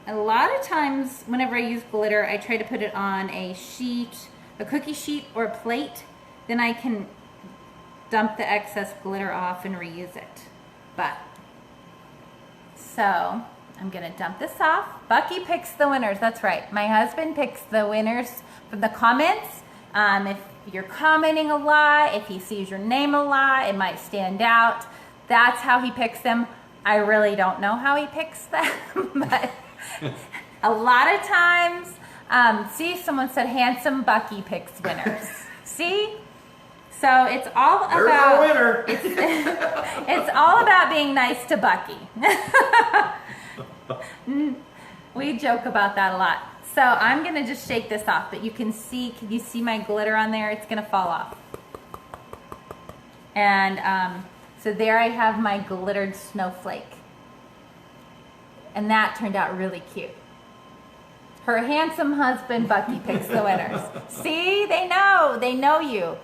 Speaker 1: A lot of times whenever I use glitter, I try to put it on a sheet, a cookie sheet or a plate. Then I can dump the excess glitter off and reuse it. So I'm gonna dump this off. Bucky picks the winners, that's right. My husband picks the winners from the comments. If you're commenting a lot, if he sees your name a lot, it might stand out. That's how he picks them. I really don't know how he picks them, but a lot of times, see, someone said handsome Bucky picks winners. See? So it's all about,
Speaker 2: there's our winner.
Speaker 1: It's all about being nice to Bucky. We joke about that a lot. So I'm gonna just shake this off, but you can you see my glitter on there? It's gonna fall off. And so there I have my glittered snowflake. And that turned out really cute. Her handsome husband, Bucky, picks the winners. See, they know you.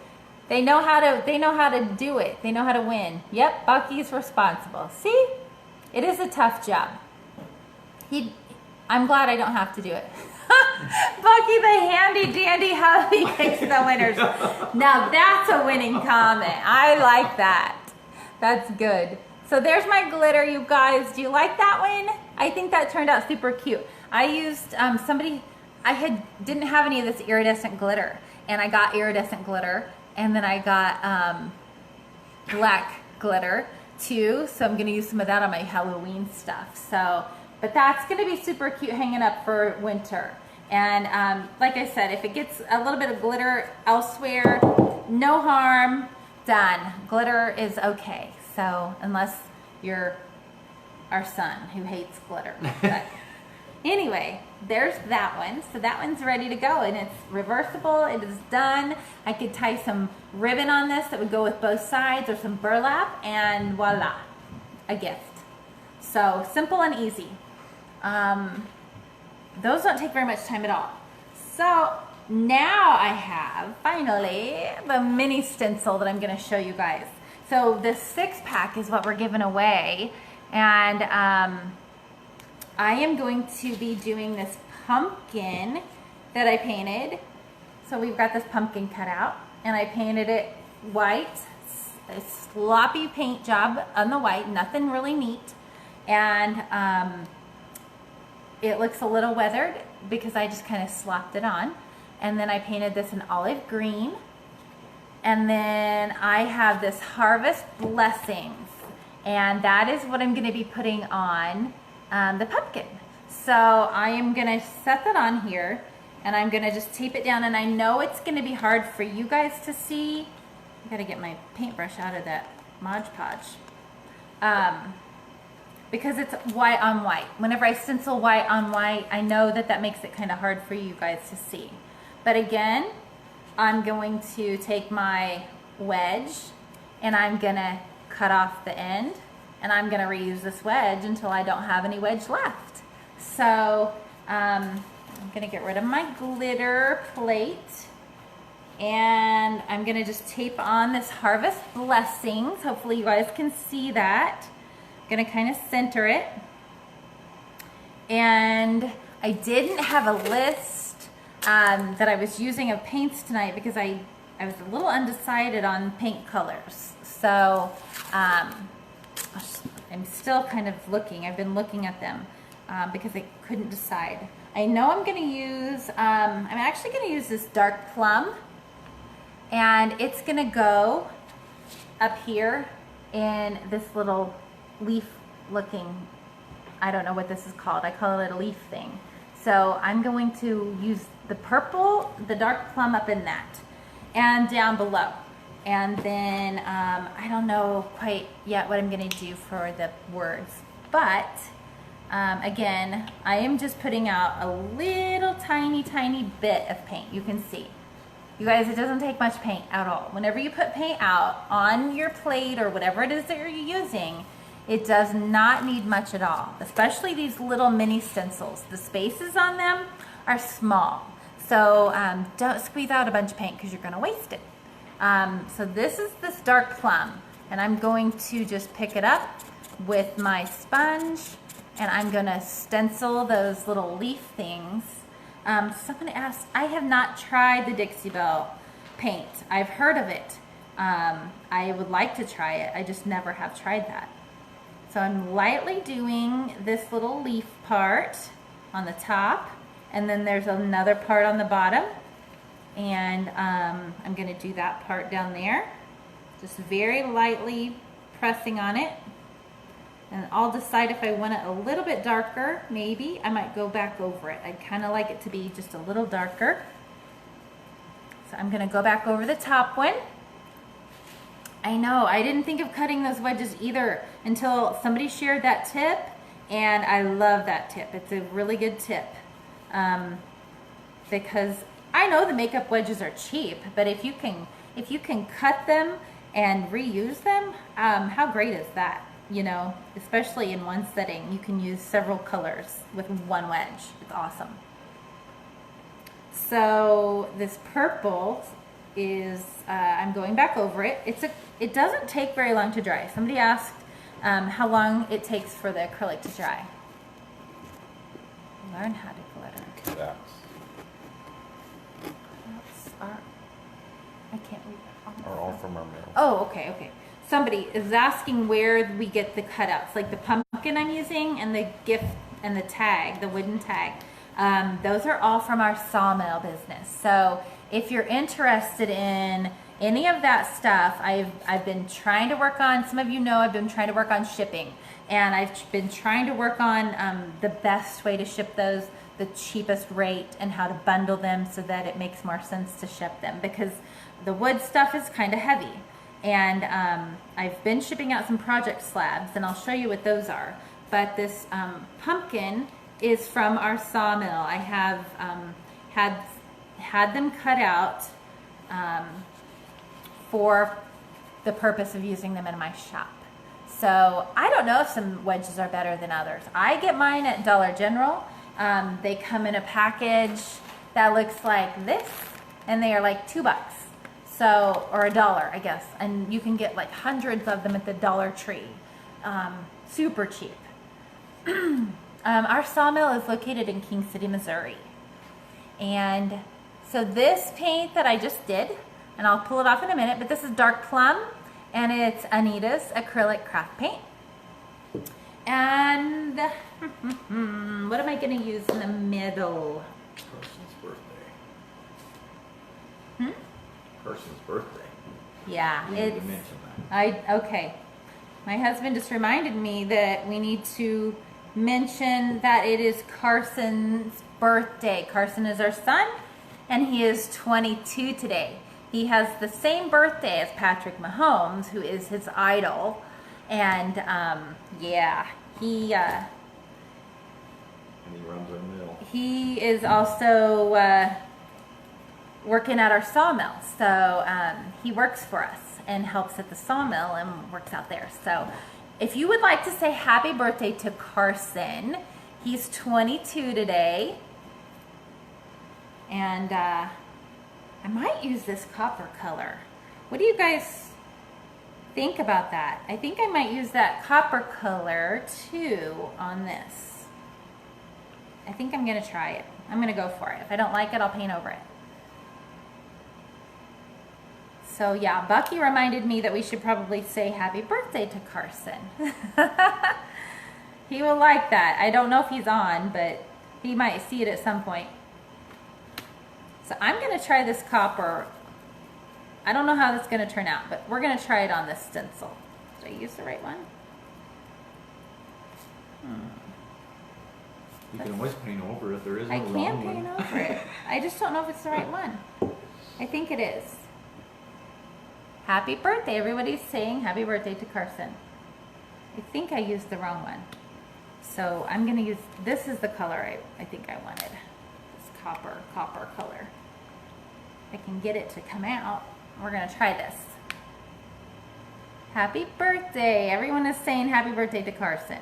Speaker 1: They know how to do it. They know how to win. Yep, Bucky's responsible. See, it is a tough job. I'm glad I don't have to do it. Bucky the handy dandy hubby picks the winners. Now that's a winning comment. I like that. That's good. So there's my glitter, you guys. Do you like that one? I think that turned out super cute. I used didn't have any of this iridescent glitter, and I got iridescent glitter, and then I got black glitter too. So I'm gonna use some of that on my Halloween stuff. So, but that's gonna be super cute hanging up for winter. And like I said, if it gets a little bit of glitter elsewhere, no harm done. Glitter is okay. So unless you're our son who hates glitter. But anyway, there's that one. So that one's ready to go, and it's reversible. It is done. I could tie some ribbon on this that would go with both sides, or some burlap, and voila, a gift. So simple and easy. Those don't take very much time at all. So now I have, finally, the mini stencil that I'm gonna show you guys. So this 6-pack is what we're giving away. And I am going to be doing this pumpkin that I painted. So we've got this pumpkin cut out, and I painted it white. A sloppy paint job on the white, nothing really neat. And it looks a little weathered because I just kind of slopped it on. And then I painted this in olive green. And then I have this Harvest Blessings. And that is what I'm gonna be putting on the pumpkin. So I am gonna set that on here, and I'm gonna just tape it down. And I know it's gonna be hard for you guys to see. I gotta get my paintbrush out of that Mod Podge. Because it's white on white. Whenever I stencil white on white, I know that that makes it kind of hard for you guys to see. But again, I'm going to take my wedge, and I'm gonna cut off the end, and I'm gonna reuse this wedge until I don't have any wedge left. So I'm gonna get rid of my glitter plate, and I'm gonna just tape on this Harvest Blessings. Hopefully you guys can see that. I'm gonna kind of center it. And I didn't have a list that I was using of paints tonight because I was a little undecided on paint colors. So I'm still kind of looking. I've been looking at them. because I couldn't decide. I know I'm going to use, I'm actually going to use this dark plum, and it's going to go up here in this little leaf looking, I don't know what this is called. I call it a leaf thing. So I'm going to use the purple, the dark plum up in that, and down below. And then I don't know quite yet what I'm going to do for the words, but again, I am just putting out a little tiny bit of paint. You can see. You guys, it doesn't take much paint at all. Whenever you put paint out on your plate or whatever it is that you're using, it does not need much at all, especially these little mini stencils. The spaces on them are small. So don't squeeze out a bunch of paint because you're going to waste it. So this is this dark plum, and I'm going to just pick it up with my sponge, and I'm going to stencil those little leaf things. Somebody asked, I have not tried the Dixie Belle paint. I've heard of it. I would like to try it. I just never have tried that. So I'm lightly doing this little leaf part on the top, and then there's another part on the bottom, and I'm going to do that part down there, just very lightly pressing on it. And I'll decide if I want it a little bit darker. Maybe I might go back over it. I'd kind of like it to be just a little darker. So I'm going to go back over the top one. I know, I didn't think of cutting those wedges either until somebody shared that tip, and I love that tip. It's a really good tip, because I know the makeup wedges are cheap, but if you can cut them and reuse them, how great is that? You know, especially in one setting, you can use several colors with one wedge. It's awesome. So this purple is, I'm going back over it. It doesn't take very long to dry. Somebody asked how long it takes for the acrylic to dry. Learn how to glitter.
Speaker 2: That's
Speaker 1: I can't read that.
Speaker 2: are all from our mail.
Speaker 1: Oh, okay. Somebody is asking where we get the cutouts, like the pumpkin I'm using and the gift and the tag, the wooden tag. Those are all from our Sawmill business. So if you're interested in any of that stuff, I've been trying to work on, some of you know I've been trying to work on shipping, and I've been trying to work on the best way to ship those, the cheapest rate, and how to bundle them so that it makes more sense to ship them, because the wood stuff is kind of heavy. And I've been shipping out some project slabs, and I'll show you what those are. But this pumpkin is from our Sawmill. I have had them cut out for the purpose of using them in my shop. So I don't know if some wedges are better than others. I get mine at Dollar General. They come in a package that looks like this, and they are like $2. So, or $1, I guess, and you can get like hundreds of them at the Dollar Tree. Super cheap. Our sawmill is located in King City, Missouri. And so this paint that I just did, and I'll pull it off in a minute, but this is dark plum, and it's Anita's acrylic craft paint. And what am I going to use in the middle?
Speaker 2: Carson's birthday.
Speaker 1: Hmm?
Speaker 2: Carson's birthday.
Speaker 1: Yeah,
Speaker 2: We need to mention that.
Speaker 1: okay. My husband just reminded me that we need to mention that it is Carson's birthday. Carson is our son, and he is 22 today. He has the same birthday as Patrick Mahomes, who is his idol. And yeah, he
Speaker 2: And he runs our mill.
Speaker 1: he is also working at our sawmill. So he works for us and helps at the sawmill and works out there. So if you would like to say happy birthday to Carson, he's 22 today. And I might use this copper color. What do you guys think about that? I think I might use that copper color too on this. I think I'm gonna try it. I'm gonna go for it. If I don't like it, I'll paint over it. So yeah, Bucky reminded me that we should probably say happy birthday to Carson. He will like that. I don't know if he's on, but he might see it at some point. So I'm going to try this copper. I don't know how that's going to turn out, but we're going to try it on this stencil. Did I use the right one?
Speaker 2: You can always paint over it. There is no
Speaker 1: I
Speaker 2: wrong
Speaker 1: can
Speaker 2: one.
Speaker 1: paint over it. I just don't know if it's the right one. I think it is. Happy birthday. Everybody's saying happy birthday to Carson. I think I used the wrong one. So I'm going to use, this is the color I think I wanted. This copper color. If I can get it to come out, we're going to try this. Happy birthday. Everyone is saying happy birthday to Carson.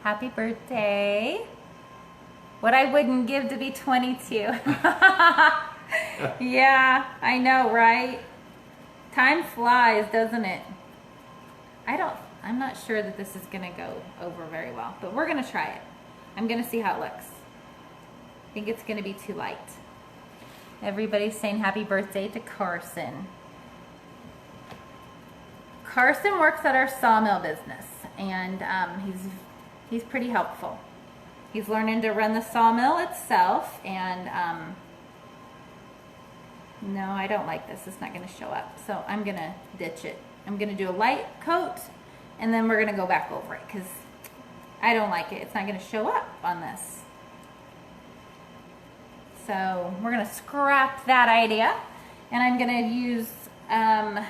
Speaker 1: Happy birthday. What I wouldn't give to be 22. Yeah, I know, right? Time flies, doesn't it? I'm not sure that this is gonna go over very well, but we're gonna try it. I'm gonna see how it looks. I think it's gonna be too light. Everybody's saying happy birthday to Carson. Carson works at our sawmill business, and he's pretty helpful. He's learning to run the sawmill itself, and no, I don't like this. It's not going to show up, so I'm going to ditch it. I'm going to do a light coat, and then we're going to go back over it, because I don't like it. It's not going to show up on this. So we're going to scrap that idea, and I'm going to use I'm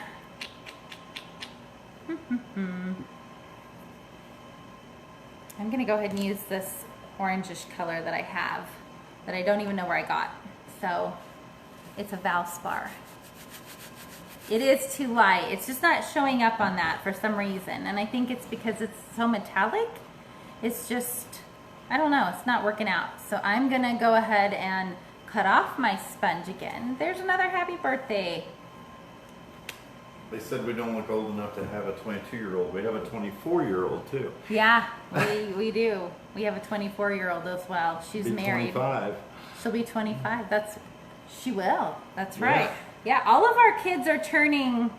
Speaker 1: going to go ahead and use this orangish color that I have, that I don't even know where I got. So it's a Valspar. It is too light. It's just not showing up on that for some reason. And I think it's because it's so metallic. It's just, I don't know, it's not working out. So I'm going to go ahead and cut off my sponge again. There's another happy birthday.
Speaker 2: They said we don't look old enough to have a 22-year-old. We have a 24-year-old too.
Speaker 1: Yeah, we do. We have a 24-year-old as well. She's married.
Speaker 2: 25.
Speaker 1: She'll be 25. She will. That's right. Yeah, all of our kids are turning.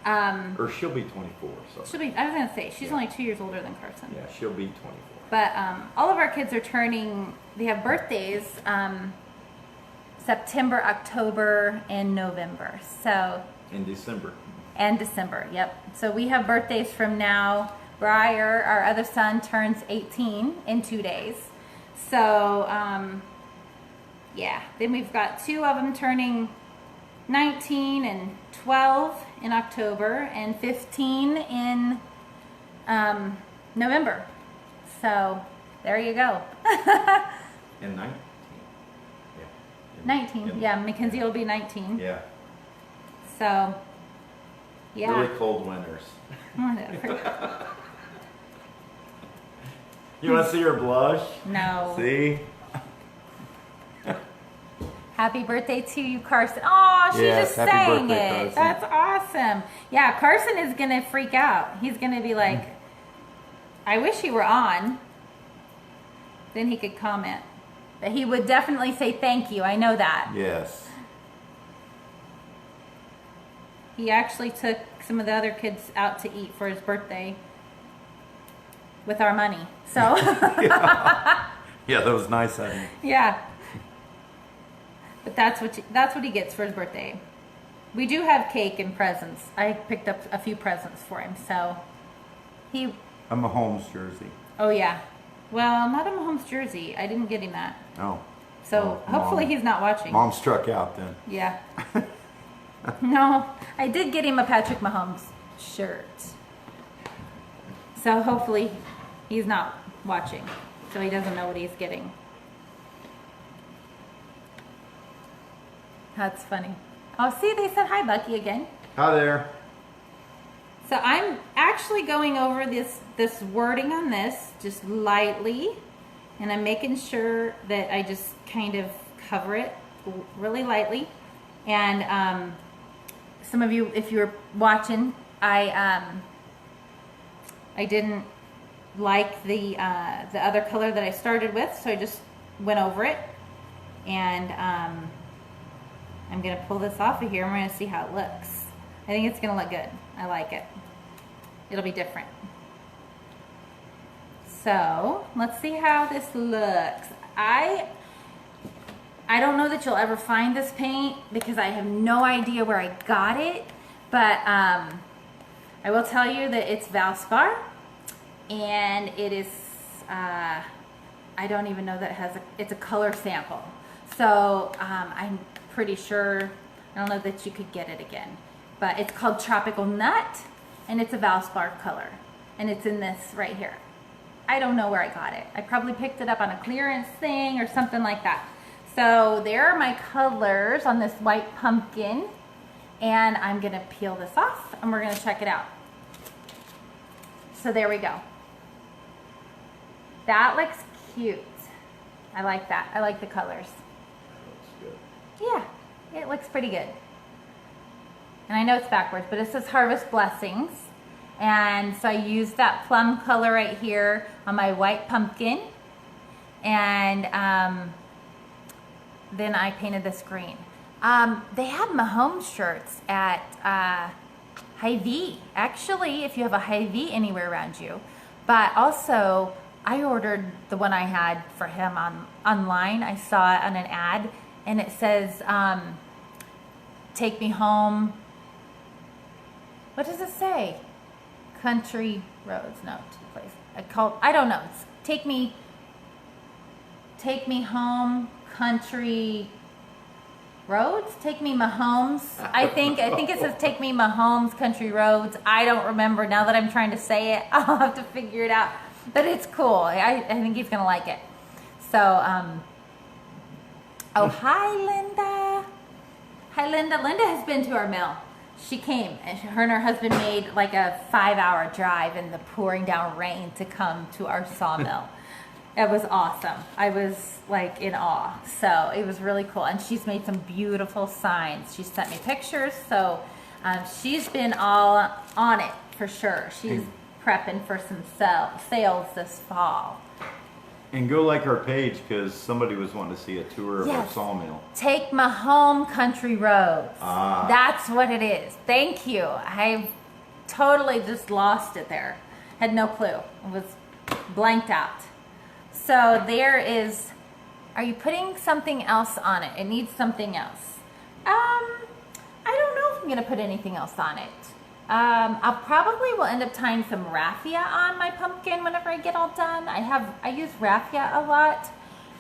Speaker 2: Or she'll be 24. So.
Speaker 1: She'll be. I was gonna say she's only 2 years older than Carson.
Speaker 2: Yeah, she'll be 24.
Speaker 1: But all of our kids are turning. They have birthdays. September, October, and November. So.
Speaker 2: In December.
Speaker 1: And December, yep. So we have birthdays from now. Briar, our other son, turns 18 in 2 days. So, yeah. Then we've got 2 of them turning 19 and 12 in October and 15 in November. So, there you go.
Speaker 2: And 19. Yeah.
Speaker 1: 19, yeah. Mackenzie will be 19.
Speaker 2: Yeah.
Speaker 1: So... yeah.
Speaker 2: Really cold winters.
Speaker 1: Whatever.
Speaker 2: You want to see her blush?
Speaker 1: No.
Speaker 2: See?
Speaker 1: Happy birthday to you, Carson. Oh, she just sang it.
Speaker 2: Carson.
Speaker 1: That's awesome. Yeah, Carson is going to freak out. He's going to be like, I wish he were on. Then he could comment. But he would definitely say thank you. I know that.
Speaker 2: Yes.
Speaker 1: He actually took some of the other kids out to eat for his birthday with our money. So
Speaker 2: Yeah, that was nice of him.
Speaker 1: Yeah. But that's what he gets for his birthday. We do have cake and presents. I picked up a few presents for him. So
Speaker 2: I'm a Holmes jersey.
Speaker 1: Oh yeah. Well, not a Mahomes jersey. I didn't get him that.
Speaker 2: Oh.
Speaker 1: So
Speaker 2: well,
Speaker 1: hopefully he's not watching.
Speaker 2: Mom struck out then.
Speaker 1: Yeah. No, I did get him a Patrick Mahomes shirt. So hopefully he's not watching. So he doesn't know what he's getting. That's funny. Oh, see, they said hi, Bucky, again.
Speaker 2: Hi there.
Speaker 1: So I'm actually going over this wording on this just lightly. And I'm making sure that I just kind of cover it really lightly. And some of you, if you're watching, I didn't like the other color that I started with, so I just went over it. And I'm gonna pull this off of here. And we're gonna see how it looks. I think it's gonna look good. I like it. It'll be different. So let's see how this looks. I don't know that you'll ever find this paint because I have no idea where I got it, but I will tell you that it's Valspar, and it is, I don't even know that it has it's a color sample. So I'm pretty sure, I don't know that you could get it again, but it's called Tropical Nut, and it's a Valspar color, and it's in this right here. I don't know where I got it. I probably picked it up on a clearance thing or something like that. So there are my colors on this white pumpkin, and I'm gonna peel this off and we're gonna check it out. So there we go. That looks cute. I like that. I like the colors.
Speaker 2: That looks good.
Speaker 1: Yeah, it looks pretty good. And I know it's backwards, but it says Harvest Blessings. And so I used that plum color right here on my white pumpkin. And then I painted this green. They have Mahomes shirts at Hy-Vee. Actually, if you have a Hy-Vee anywhere around you. But also, I ordered the one I had for him online. I saw it on an ad, and it says, take me home. What does it say? Country roads, no, place. I don't know. It's take me home, country roads. Take me Mahomes. I think it says take me Mahomes, country roads. I don't remember now that I'm trying to say it. I'll have to figure it out. But it's cool. I think he's gonna like it. So, oh, hi Linda. Hi Linda. Linda has been to our mill. She came, and her and her husband made like a 5-hour drive in the pouring down rain to come to our sawmill. It was awesome. I was like in awe. So it was really cool. And she's made some beautiful signs. She sent me pictures. So she's been all on it for sure. She's prepping for some sales this fall.
Speaker 2: And go like our page, because somebody was wanting to see a tour of our
Speaker 1: Yes.
Speaker 2: sawmill.
Speaker 1: Take my home country roads.
Speaker 2: Ah.
Speaker 1: That's what it is. Thank you. I totally just lost it there. Had no clue. It was blanked out. So there is, are you putting something else on it? It needs something else. I don't know if I'm gonna put anything else on it. I'll probably will end up tying some raffia on my pumpkin whenever I get all done. I use raffia a lot.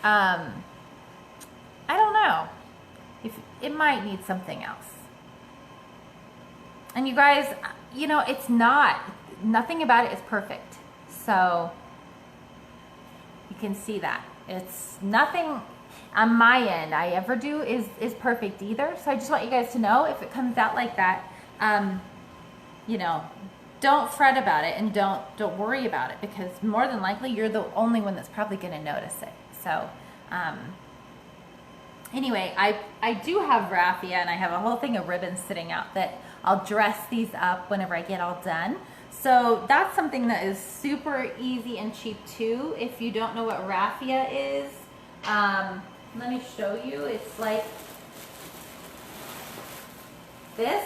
Speaker 1: I don't know. If it might need something else. And you guys, you know, it's nothing about it is perfect. So you can see that. It's nothing on my end I ever do is perfect either. So I just want you guys to know if it comes out like that, you know, don't fret about it and don't worry about it, because more than likely you're the only one that's probably going to notice it. So anyway, I do have raffia, and I have a whole thing of ribbons sitting out that I'll dress these up whenever I get all done. So that's something that is super easy and cheap too. If you don't know what raffia is, let me show you. It's like this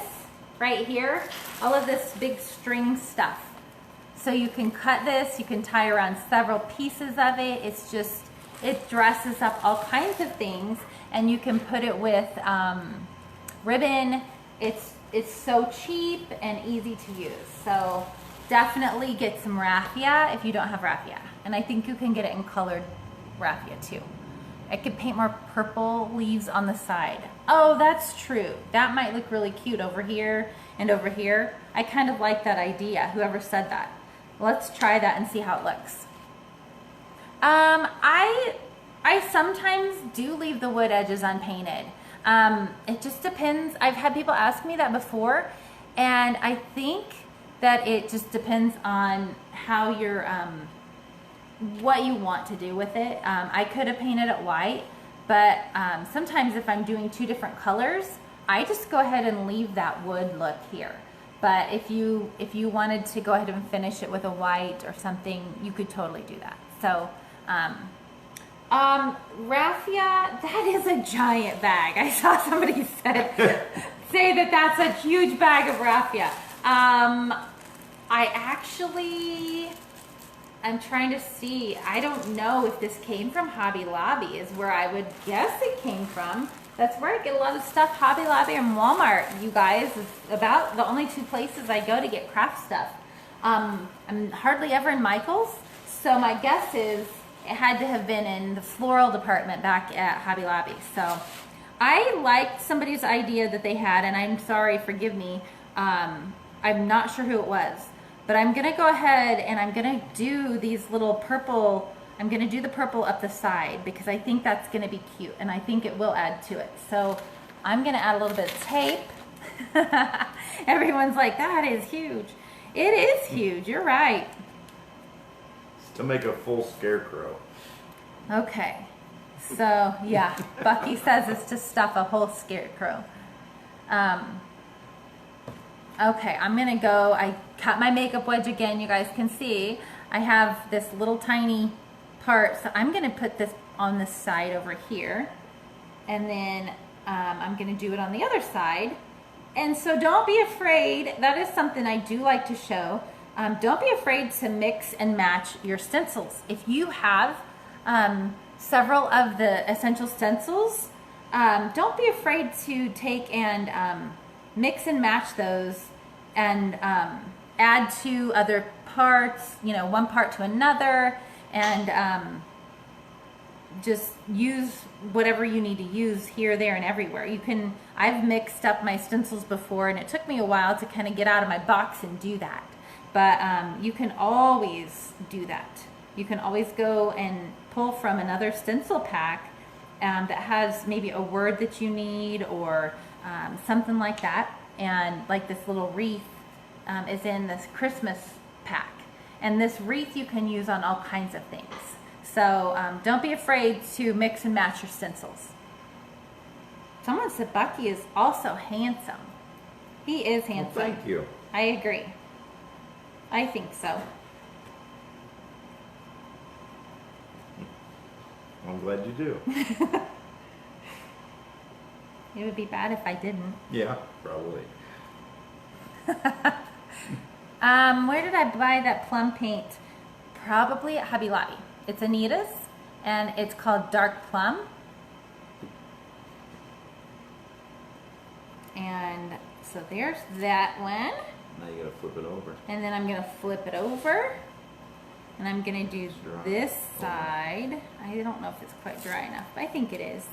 Speaker 1: right here, all of this big string stuff. So you can cut this, you can tie around several pieces of it. It's just, it dresses up all kinds of things, and you can put it with ribbon. It's so cheap and easy to use. So definitely get some raffia if you don't have raffia. And I think you can get it in colored raffia too. I could paint more purple leaves on the side. Oh, that's true. That might look really cute over here and over here. I kind of like that idea, whoever said that. Let's try that and see how it looks. I sometimes do leave the wood edges unpainted. It just depends. I've had people ask me that before, and I think that it just depends on how you're, what you want to do with it. I could have painted it white, but sometimes if I'm doing two different colors, I just go ahead and leave that wood look here. But if you wanted to go ahead and finish it with a white or something, you could totally do that. So raffia, that is a giant bag. I saw somebody said say that that's a huge bag of raffia. I'm trying to see. I don't know if this came from Hobby Lobby is where I would guess it came from. That's where I get a lot of stuff. Hobby Lobby and Walmart, you guys, is about the only two places I go to get craft stuff. I'm hardly ever in Michael's, so my guess is it had to have been in the floral department back at Hobby Lobby. So I liked somebody's idea that they had, and I'm sorry, forgive me. I'm not sure who it was, but I'm gonna go ahead and I'm gonna do these little purple, I'm gonna do the purple up the side because I think that's gonna be cute and I think it will add to it. So I'm gonna add a little bit of tape. Everyone's like, that is huge. It is huge, you're right.
Speaker 2: It's to make a full scarecrow.
Speaker 1: Okay, so yeah, Bucky says it's to stuff a whole scarecrow. Okay, I'm gonna go, I cut my makeup wedge again, you guys can see. I have this little tiny part, so I'm gonna put this on this side over here. And then I'm gonna do it on the other side. And so don't be afraid, that is something I do like to show. Don't be afraid to mix and match your stencils. If you have several of the essential stencils, don't be afraid to take and mix and match those and add to other parts, you know, one part to another, and just use whatever you need to use here, there, and everywhere. You can, I've mixed up my stencils before and it took me a while to kind of get out of my box and do that. But you can always do that. You can always go and pull from another stencil pack that has maybe a word that you need or something like that. And like this little wreath is in this Christmas pack. And this wreath you can use on all kinds of things. So don't be afraid to mix and match your stencils. Someone said Bucky is also handsome. He is handsome.
Speaker 2: Well, thank you.
Speaker 1: I agree. I think so.
Speaker 2: I'm glad you do.
Speaker 1: It would be bad if I didn't.
Speaker 2: Yeah, probably.
Speaker 1: Where did I buy that plum paint? Probably at Hobby Lobby. It's Anita's, and it's called Dark Plum. And so there's that one.
Speaker 2: Now you gotta flip it over.
Speaker 1: And then I'm gonna flip it over. And I'm gonna do this side. I don't know if it's quite dry enough, but I think it is.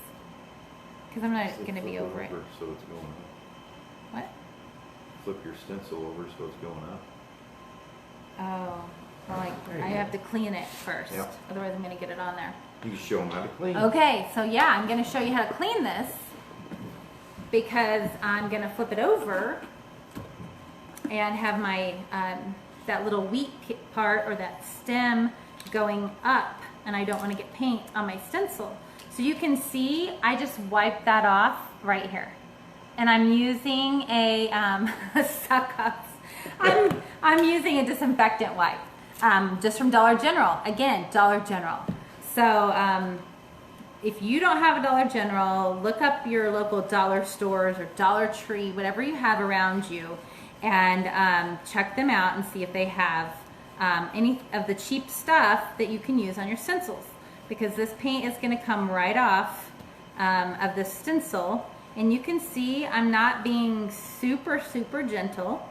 Speaker 1: Because I'm not gonna be over it.
Speaker 2: So it's going up.
Speaker 1: What?
Speaker 2: Flip your stencil over so it's going up.
Speaker 1: Oh, well, like I have to clean it first.
Speaker 2: Yep.
Speaker 1: Otherwise I'm gonna get it on there.
Speaker 2: You can show them how to clean.
Speaker 1: Okay, so yeah, I'm gonna show you how to clean this because I'm gonna flip it over and have my that little wheat part or that stem going up, and I don't want to get paint on my stencil. So you can see I just wiped that off right here, and I'm using a suck-ups. I'm using a disinfectant wipe just from Dollar General. Again, Dollar General. So if you don't have a Dollar General, look up your local dollar stores or Dollar Tree, whatever you have around you, and check them out and see if they have any of the cheap stuff that you can use on your stencils, because this paint is going to come right off of the stencil. And you can see I'm not being super gentle.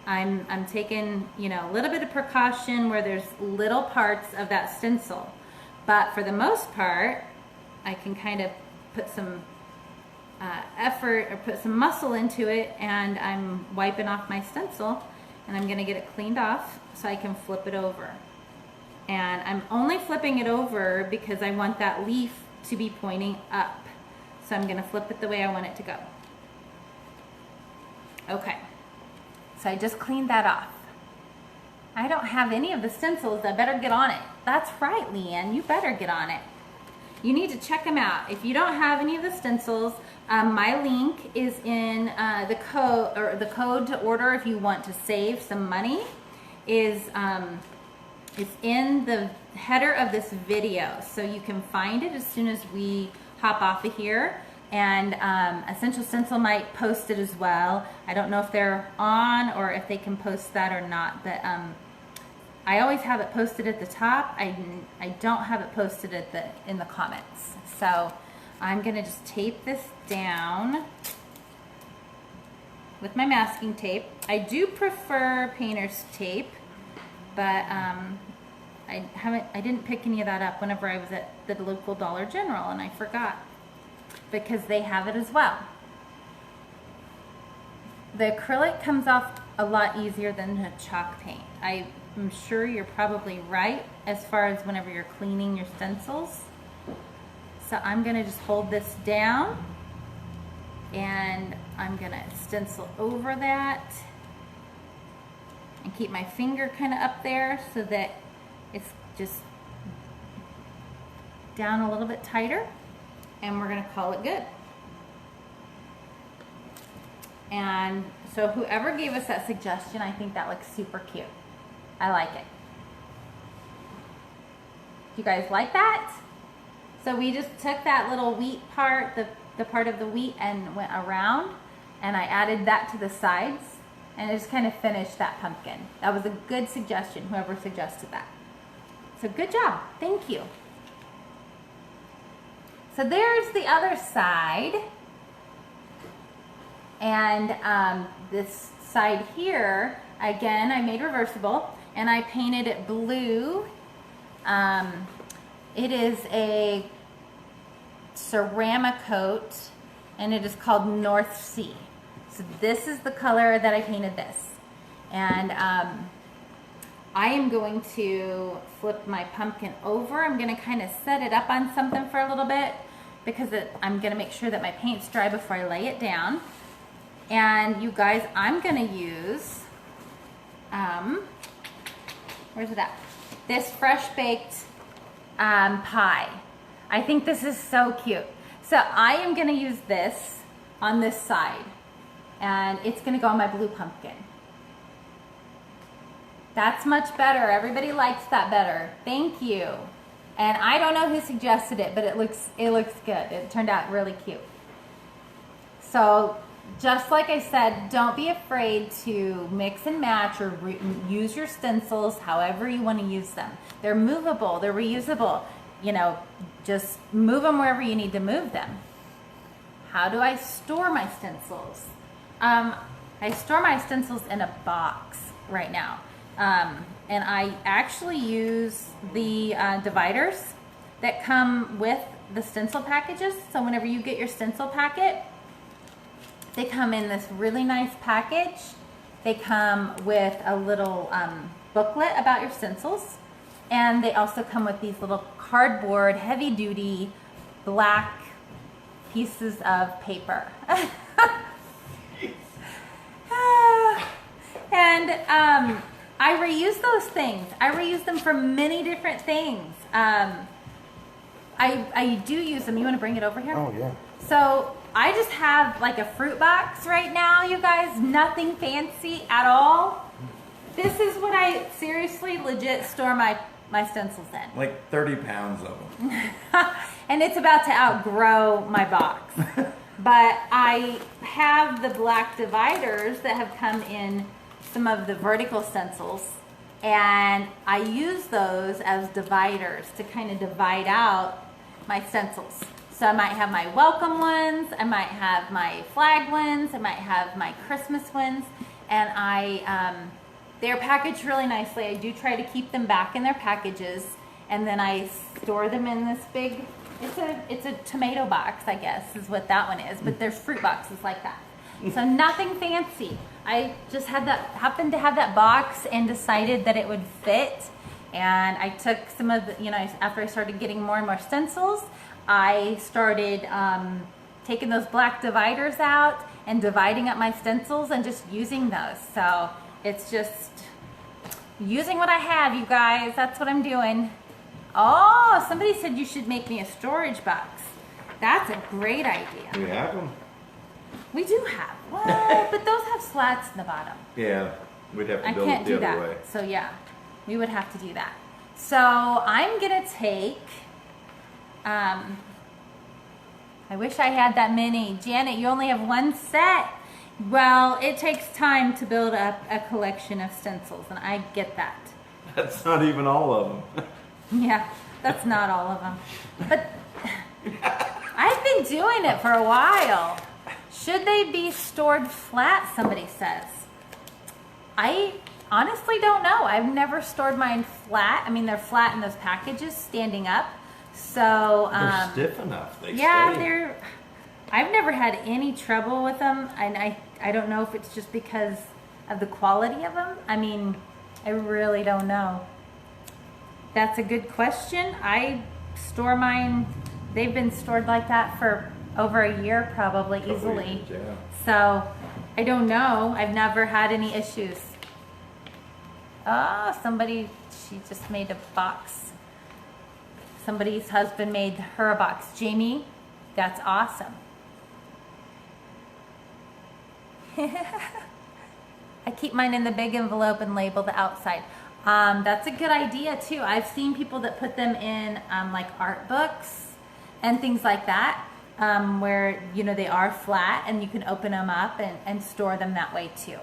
Speaker 1: I'm taking, you know, a little bit of precaution where there's little parts of that stencil, but for the most part I can kind of put some effort or put some muscle into it, and I'm wiping off my stencil, and I'm gonna get it cleaned off so I can flip it over. And I'm only flipping it over because I want that leaf to be pointing up. So I'm gonna flip it the way I want it to go. Okay, so I just cleaned that off. I don't have any of the stencils. I better get on it. That's right, Leanne, you better get on it. You need to check them out. If you don't have any of the stencils, my link is in the code to order if you want to save some money is it's in the header of this video, so you can find it as soon as we hop off of here. And Essential Stencil might post it as well. I don't know if they're on or if they can post that or not, but I always have it posted at the top. I don't have it posted at in the comments. So I'm gonna just tape this down with my masking tape. I do prefer painter's tape, but I didn't pick any of that up whenever I was at the local Dollar General, and I forgot, because they have it as well. The acrylic comes off a lot easier than the chalk paint. I'm sure you're probably right as far as whenever you're cleaning your stencils. So I'm gonna just hold this down and I'm gonna stencil over that and keep my finger kind of up there so that it's just down a little bit tighter, and we're gonna call it good. And so whoever gave us that suggestion, I think that looks super cute. I like it. You guys like that? So we just took that little wheat part, the part of the wheat, and went around, and I added that to the sides, and it just kind of finished that pumpkin. That was a good suggestion, whoever suggested that. So good job, thank you. So there's the other side. And this side here, again, I made reversible, and I painted it blue. It is a ceramic coat, and it is called North Sea. So this is the color that I painted this. And I am going to flip my pumpkin over. I'm gonna kind of set it up on something for a little bit, because I'm gonna make sure that my paint's dry before I lay it down. And you guys, I'm gonna use, where's it at? This fresh baked pie. I think this is so cute. So I am gonna use this on this side, and it's gonna go on my blue pumpkin. That's much better. Everybody likes that better. Thank you. And I don't know who suggested it, but it looks good. It turned out really cute. So just like I said, don't be afraid to mix and match or use your stencils however you want to use them. They're movable, they're reusable. You know, just move them wherever you need to move them. How do I store my stencils? I store my stencils in a box right now. And I actually use the dividers that come with the stencil packages. So whenever you get your stencil packet, they come in this really nice package. They come with a little booklet about your stencils. And they also come with these little cardboard, heavy-duty, black pieces of paper. And I reuse those things. I reuse them for many different things. I do use them. You want to bring it over here?
Speaker 3: Oh, yeah.
Speaker 1: So I just have like a fruit box right now, you guys. Nothing fancy at all. This is what I seriously legit store my stencils in.
Speaker 3: Like 30 pounds of them.
Speaker 1: And it's about to outgrow my box. But I have the black dividers that have come in some of the vertical stencils, and I use those as dividers to kind of divide out my stencils. So I might have my welcome ones, I might have my flag ones, I might have my Christmas ones, and they're packaged really nicely. I do try to keep them back in their packages, and then I store them in this big, it's a tomato box, I guess is what that one is, but there's fruit boxes like that. So nothing fancy. I just happened to have that box and decided that it would fit. And I took some of the, after I started getting more and more stencils, I started taking those black dividers out and dividing up my stencils and just using those. So it's just using what I have, you guys. That's what I'm doing. Oh, somebody said you should make me a storage box. That's a great idea.
Speaker 2: We have them.
Speaker 1: We do have. Well, but those have slats in the bottom.
Speaker 2: Yeah, we'd have to
Speaker 1: I
Speaker 2: build
Speaker 1: can't
Speaker 2: it
Speaker 1: do
Speaker 2: the other
Speaker 1: that.
Speaker 2: way.
Speaker 1: So yeah, we would have to do that. So I'm gonna take I wish I had that many. Janet, you only have one set. Well, it takes time to build up a collection of stencils, and I get that.
Speaker 2: That's not even all of them.
Speaker 1: Yeah, that's not all of them. But I've been doing it for a while. Should they be stored flat, somebody says. I honestly don't know. I've never stored mine flat. I mean, they're flat in those packages, standing up. So,
Speaker 2: They're stiff enough. They
Speaker 1: yeah,
Speaker 2: stay.
Speaker 1: I've never had any trouble with them. And I don't know if it's just because of the quality of them. I mean, I really don't know. That's a good question. I store mine, they've been stored like that for over a year probably, easily.
Speaker 2: Years, yeah.
Speaker 1: So, I don't know. I've never had any issues. Oh, she just made a box. Somebody's husband made her a box. Jamie, that's awesome. I keep mine in the big envelope and label the outside. That's a good idea too. I've seen people that put them in like art books and things like that, where they are flat and you can open them up and store them that way too.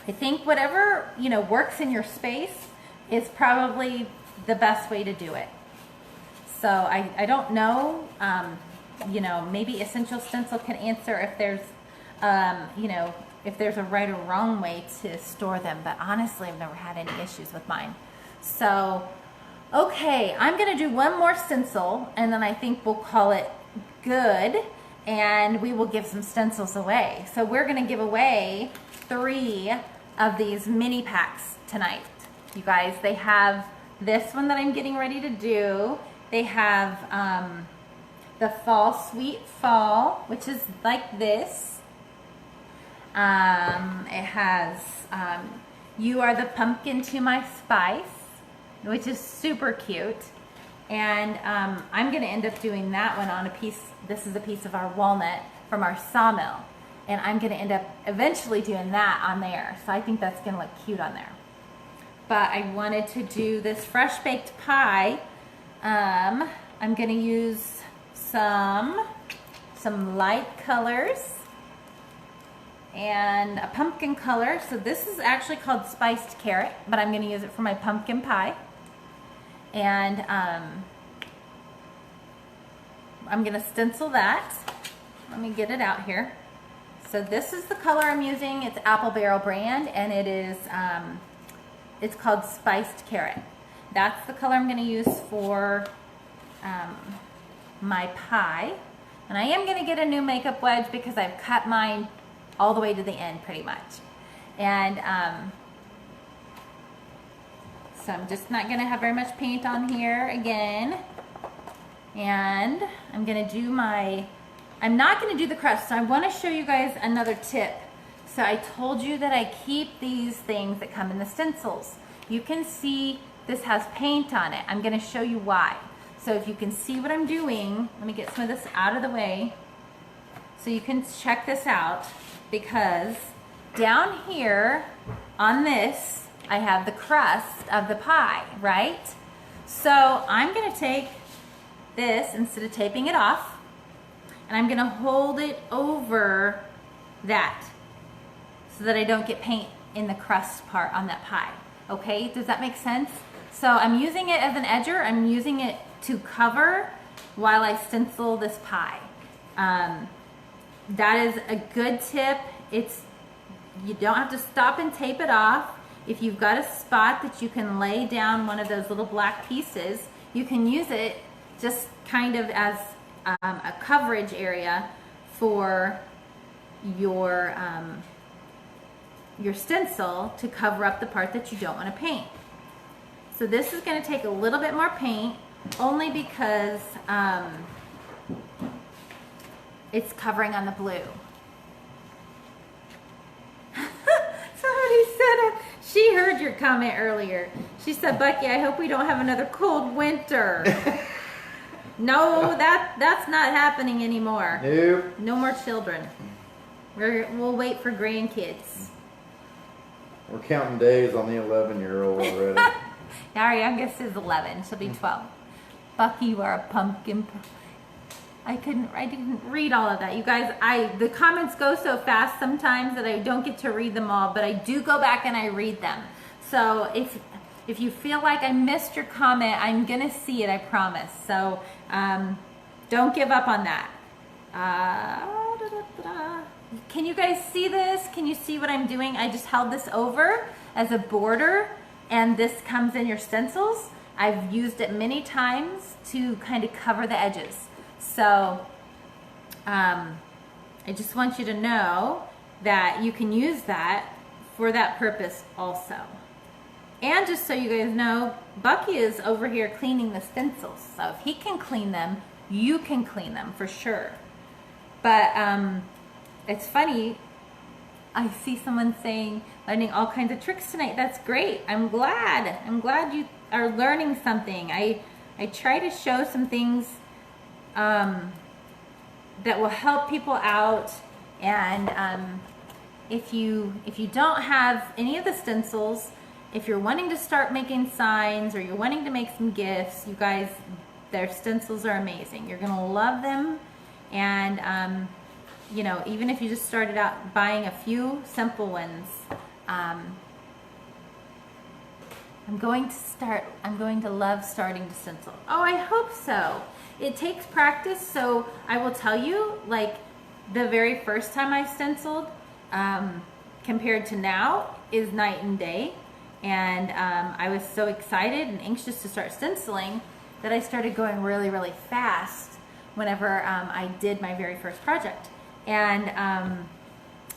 Speaker 1: I think whatever works in your space is probably the best way to do it. So I don't know, maybe Essential Stencil can answer if there's if there's a right or wrong way to store them, but honestly, I've never had any issues with mine. So, okay, I'm gonna do one more stencil, and then I think we'll call it good, and we will give some stencils away. So we're gonna give away 3 of these mini packs tonight. You guys, they have this one that I'm getting ready to do. They have the Fall Sweet Fall, which is like this. It has You Are the Pumpkin to My Spice, which is super cute. And I'm going to end up doing that one on a piece. This is a piece of our walnut from our sawmill. And I'm going to end up eventually doing that on there. So I think that's going to look cute on there. But I wanted to do this fresh baked pie. I'm going to use some light colors and a pumpkin color. So this is actually called spiced carrot, but I'm going to use it for my pumpkin pie. And I'm going to stencil that. Let me get it out here. So this is the color I'm using. It's Apple Barrel brand, and it is it's called spiced carrot. That's the color I'm going to use for my pie. And I am going to get a new makeup wedge because I've cut mine all the way to the end pretty much. And so I'm just not going to have very much paint on here again. And I'm going to do I'm not going to do the crust. So I want to show you guys another tip. So I told you that I keep these things that come in the stencils. You can see this has paint on it. I'm going to show you why. So if you can see what I'm doing, let me get some of this out of the way so you can check this out, because down here on this, I have the crust of the pie, right? So I'm going to take this, instead of taping it off, and I'm going to hold it over that so that I don't get paint in the crust part on that pie. Okay, does that make sense? So I'm using it as an edger. I'm using it to cover while I stencil this pie. That is a good tip. You don't have to stop and tape it off. If you've got a spot that you can lay down one of those little black pieces, you can use it just kind of as a coverage area for your stencil to cover up the part that you don't want to paint. So this is going to take a little bit more paint, only because it's covering on the blue. Somebody said she heard your comment earlier. She said, Bucky, I hope we don't have another cold winter. No, that's not happening anymore.
Speaker 2: Nope.
Speaker 1: No more children. We'll wait for grandkids.
Speaker 2: We're counting days on the 11-year-old already.
Speaker 1: Our youngest is 11. She'll be 12. Bucky, you are a pumpkin. I didn't read all of that. You guys, the comments go so fast sometimes that I don't get to read them all, but I do go back and I read them. So if you feel like I missed your comment, I'm gonna see it, I promise. So don't give up on that. Can you guys see this? Can you see what I'm doing? I just held this over as a border, and this comes in your stencils. I've used it many times to kind of cover the edges. So I just want you to know that you can use that for that purpose also. And just so you guys know, Bucky is over here cleaning the stencils. So if he can clean them, you can clean them for sure. But it's funny, I see someone saying, learning all kinds of tricks tonight. That's great. I'm glad you are learning something. I try to show some things that will help people out. And if you don't have any of the stencils, if you're wanting to start making signs or you're wanting to make some gifts, you guys, their stencils are amazing. You're gonna love them. And you know, even if you just started out buying a few simple ones, I'm going to love starting to stencil. Oh, I hope so. It takes practice, so I will tell you, like, the very first time I stenciled compared to now is night and day. And I was so excited and anxious to start stenciling that I started going really, really fast whenever I did my very first project. And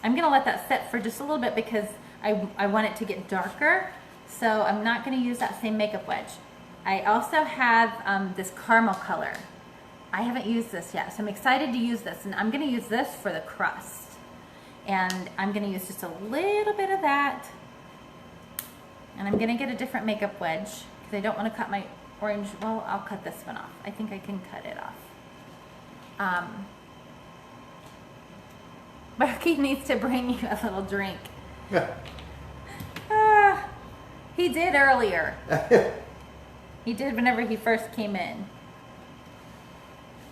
Speaker 1: I'm gonna let that set for just a little bit because I want it to get darker. So I'm not gonna use that same makeup wedge. I also have this caramel color. I haven't used this yet, so I'm excited to use this. And I'm gonna use this for the crust. And I'm gonna use just a little bit of that. And I'm gonna get a different makeup wedge because I don't wanna cut my orange. Well, I'll cut this one off. I think I can cut it off. Bucky needs to bring you a little drink. He did earlier. He did whenever he first came in.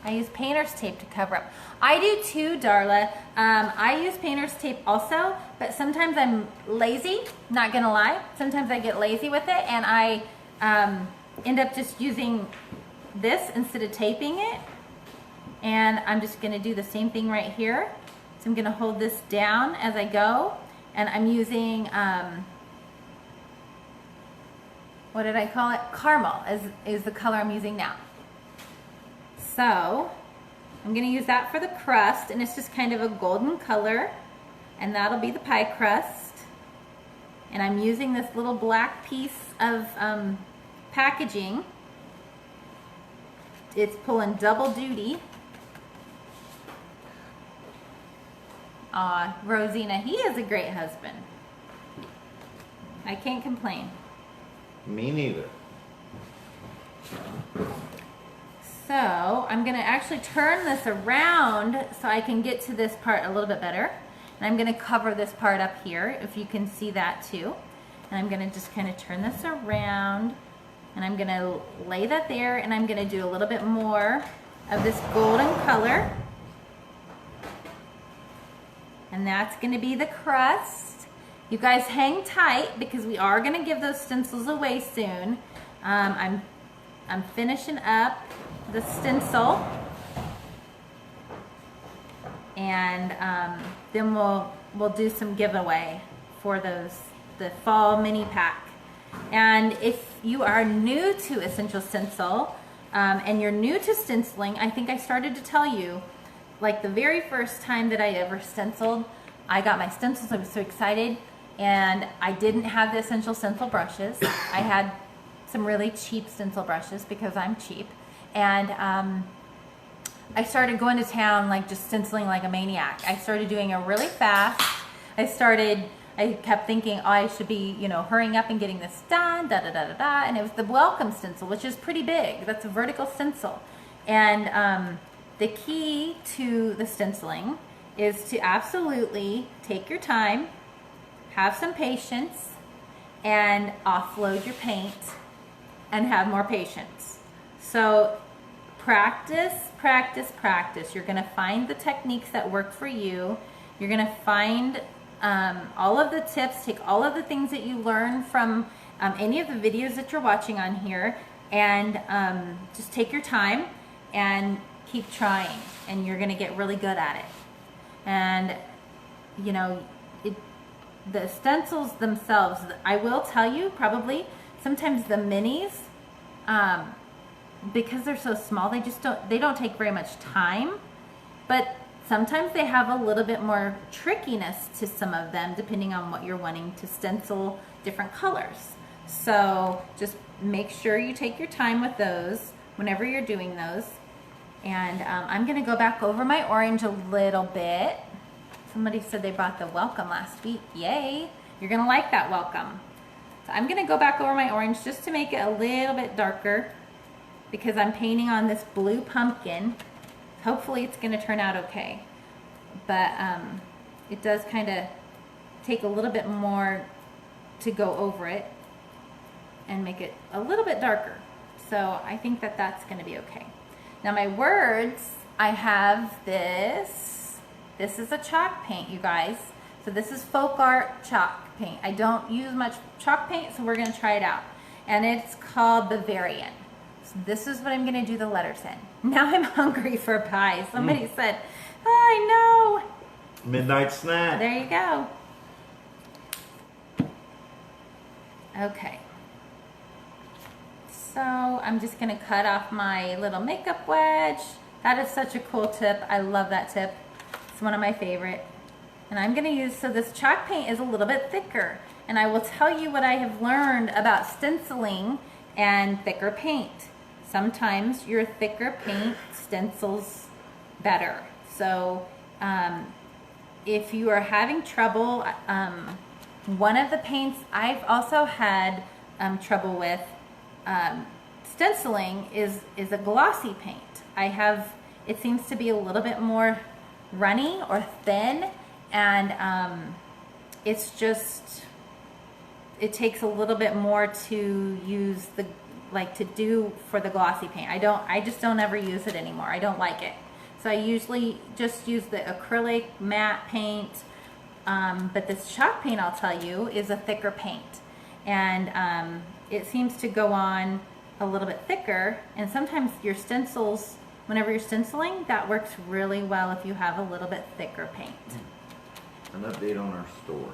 Speaker 1: I use painter's tape to cover up. I do too, Darla. I use painter's tape also, but sometimes I'm lazy, not gonna lie. Sometimes I get lazy with it and I end up just using this instead of taping it. And I'm just gonna do the same thing right here. So I'm gonna hold this down as I go, and I'm using, what did I call it? Caramel is the color I'm using now. So I'm gonna use that for the crust, and it's just kind of a golden color, and that'll be the pie crust. And I'm using this little black piece of packaging. It's pulling double duty. Aw, Rosina, he is a great husband. I can't complain.
Speaker 2: Me neither.
Speaker 1: So I'm gonna actually turn this around so I can get to this part a little bit better. And I'm gonna cover this part up here, if you can see that too. And I'm gonna just kind of turn this around, and I'm gonna lay that there, and I'm gonna do a little bit more of this golden color. And that's gonna be the crust. You guys hang tight because we are gonna give those stencils away soon. I'm finishing up the stencil, and then we'll do some giveaway for the fall mini pack. And if you are new to Essential Stencil and you're new to stenciling, I think I started to tell you, like the very first time that I ever stenciled, I got my stencils, I was so excited, and I didn't have the Essential Stencil brushes. I had some really cheap stencil brushes because I'm cheap. And I started going to town, like just stenciling like a maniac. I started doing it really fast. I kept thinking, oh, I should be, you know, hurrying up and getting this done, da da da da da. And it was the welcome stencil, which is pretty big. That's a vertical stencil. And the key to the stenciling is to absolutely take your time, have some patience, and offload your paint and have more patience. So practice, practice, practice. You're gonna find the techniques that work for you. You're gonna find all of the tips, take all of the things that you learn from any of the videos that you're watching on here, and just take your time and keep trying, and you're gonna get really good at it. And you know, the stencils themselves, I will tell you, probably sometimes the minis, because they're so small, they don't take very much time, but sometimes they have a little bit more trickiness to some of them, depending on what you're wanting to stencil different colors. So just make sure you take your time with those whenever you're doing those. And I'm gonna go back over my orange a little bit. Somebody said they bought the welcome last week. Yay, you're gonna like that welcome. So I'm gonna go back over my orange just to make it a little bit darker, because I'm painting on this blue pumpkin. Hopefully it's gonna turn out okay. But it does kind of take a little bit more to go over it and make it a little bit darker. So I think that that's gonna be okay. Now my words, I have this. This is a chalk paint, you guys. So this is folk art chalk paint. I don't use much chalk paint, so we're gonna try it out. And it's called Bavarian. So this is what I'm gonna do the letters in. Now I'm hungry for a pie. Somebody said, oh, I know.
Speaker 2: Midnight snack.
Speaker 1: There you go. Okay. So I'm just gonna cut off my little makeup wedge. That is such a cool tip. I love that tip. It's one of my favorite. And I'm gonna use, so this chalk paint is a little bit thicker. And I will tell you what I have learned about stenciling and thicker paint. Sometimes your thicker paint stencils better. So if you are having trouble, one of the paints I've also had trouble with stenciling is a glossy paint. It seems to be a little bit more runny or thin, and it's just, it takes a little bit more to use to do for the glossy paint. I just don't ever use it anymore. I don't like it. So I usually just use the acrylic matte paint, but this chalk paint, I'll tell you, is a thicker paint. And it seems to go on a little bit thicker, and sometimes your stencils, whenever you're stenciling, that works really well if you have a little bit thicker paint.
Speaker 2: An update on our store.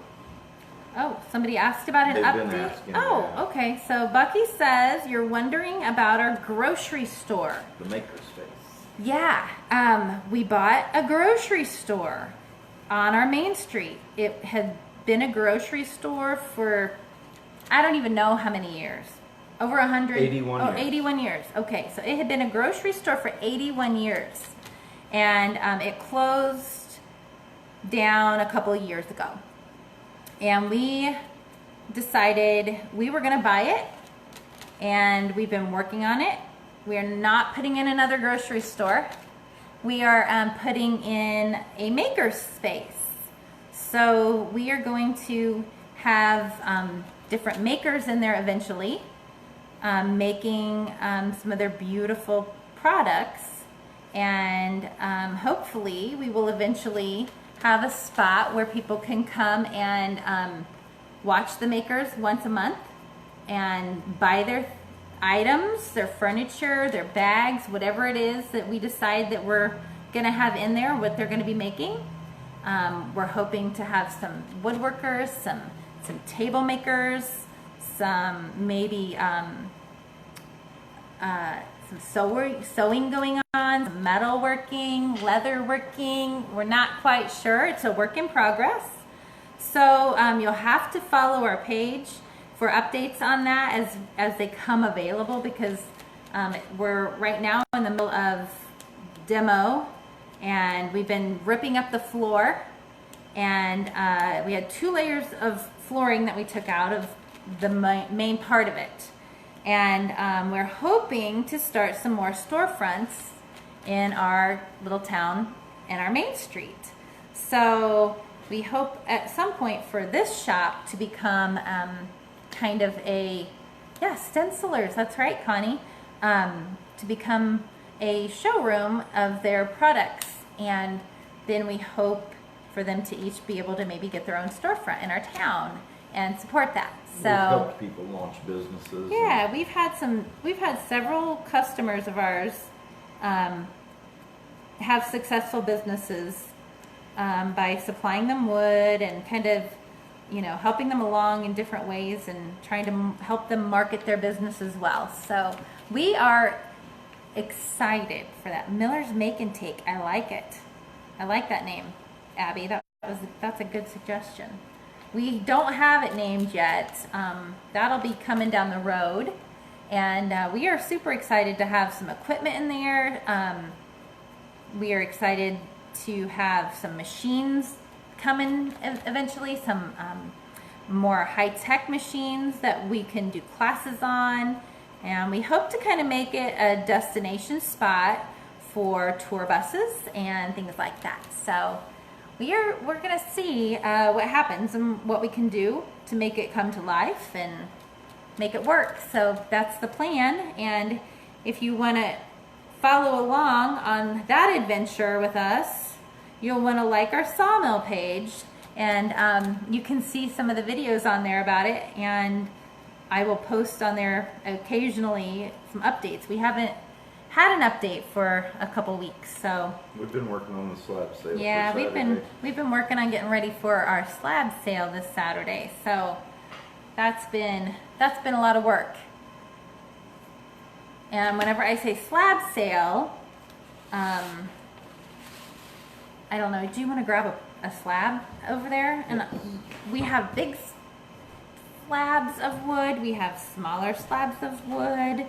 Speaker 1: Oh, somebody asked about an
Speaker 2: They've
Speaker 1: update?
Speaker 2: been asking,
Speaker 1: Oh,
Speaker 2: yeah.
Speaker 1: okay. So Bucky says you're wondering about our grocery store.
Speaker 2: The makerspace.
Speaker 1: Yeah, we bought a grocery store on our main street. It had been a grocery store for, I don't even know how many years. Over 100?
Speaker 2: 81
Speaker 1: Oh,
Speaker 2: years.
Speaker 1: 81 years. Okay, so it had been a grocery store for 81 years. And it closed down a couple of years ago. And we decided we were gonna buy it, and we've been working on it. We are not putting in another grocery store. We are putting in a maker space. So we are going to have different makers in there eventually, making some of their beautiful products. And hopefully we will eventually have a spot where people can come and watch the makers once a month and buy their items, their furniture, their bags, whatever it is that we decide that we're gonna have in there, what they're gonna be making. We're hoping to have some woodworkers, some table makers, some maybe some sewing going on, some metal working, leather working. We're not quite sure. It's a work in progress. So you'll have to follow our page for updates on that as they come available, because we're right now in the middle of demo, and we've been ripping up the floor, and we had 2 layers of flooring that we took out of the main part of it. And we're hoping to start some more storefronts in our little town and our main street. So we hope at some point for this shop to become kind of a, yeah, stencilers, that's right, Connie, to become a showroom of their products, and then we hope for them to each be able to maybe get their own storefront in our town and support that. So
Speaker 2: We've helped people launch businesses.
Speaker 1: yeah, we've had several customers of ours have successful businesses by supplying them wood and kind of, you know, helping them along in different ways and trying to help them market their business as well. So we are excited for that. Miller's Make and Take. I like it. I like that name, Abby. That's a good suggestion. We don't have it named yet. That'll be coming down the road. And we are super excited to have some equipment in there. We are excited to have some machines coming eventually, some more high-tech machines that we can do classes on. And we hope to kind of make it a destination spot for tour buses and things like that. So we're gonna see what happens and what we can do to make it come to life and make it work. So that's the plan. And if you want to follow along on that adventure with us, you'll want to like our Sawmill page, and you can see some of the videos on there about it, and I will post on there occasionally some updates. We haven't had an update for a couple weeks, so
Speaker 2: We've been working on the slab sale.
Speaker 1: yeah,
Speaker 2: for
Speaker 1: we've
Speaker 2: Saturday.
Speaker 1: been working on getting ready for our slab sale this Saturday. So that's been a lot of work. And whenever I say slab sale, I don't know, do you want to grab a slab over there? And we have big slabs of wood, we have smaller slabs of wood,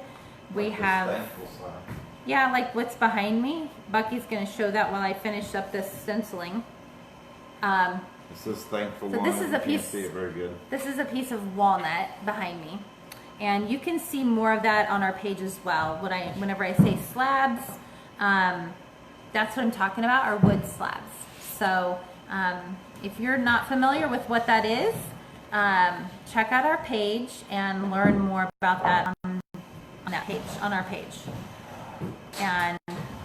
Speaker 1: we have,
Speaker 2: Thankful sign.
Speaker 1: yeah, like what's behind me. Bucky's going to show that while I finish up this stenciling.
Speaker 2: It says thankful.
Speaker 1: So
Speaker 2: on
Speaker 1: this
Speaker 2: it.
Speaker 1: is
Speaker 2: You
Speaker 1: a
Speaker 2: can't
Speaker 1: piece-
Speaker 2: see it very good.
Speaker 1: This is a piece of walnut behind me, and you can see more of that on our page as well. Whenever I say slabs, that's what I'm talking about, are wood slabs. So if you're not familiar with what that is, check out our page and learn more about that on our page. And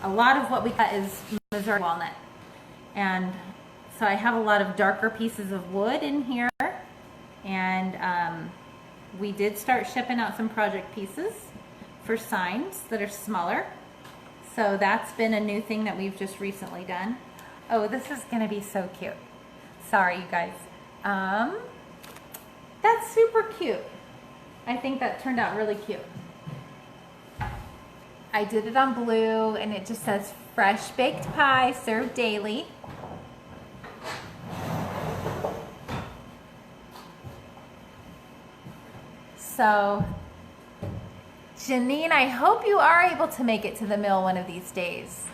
Speaker 1: a lot of what we cut is Missouri walnut, and so I have a lot of darker pieces of wood in here, and we did start shipping out some project pieces for signs that are smaller. So that's been a new thing that we've just recently done. Oh, this is gonna be so cute. Sorry, you guys. That's super cute. I think that turned out really cute. I did it on blue, and it just says fresh baked pie served daily. So, Janine, I hope you are able to make it to the mill one of these days.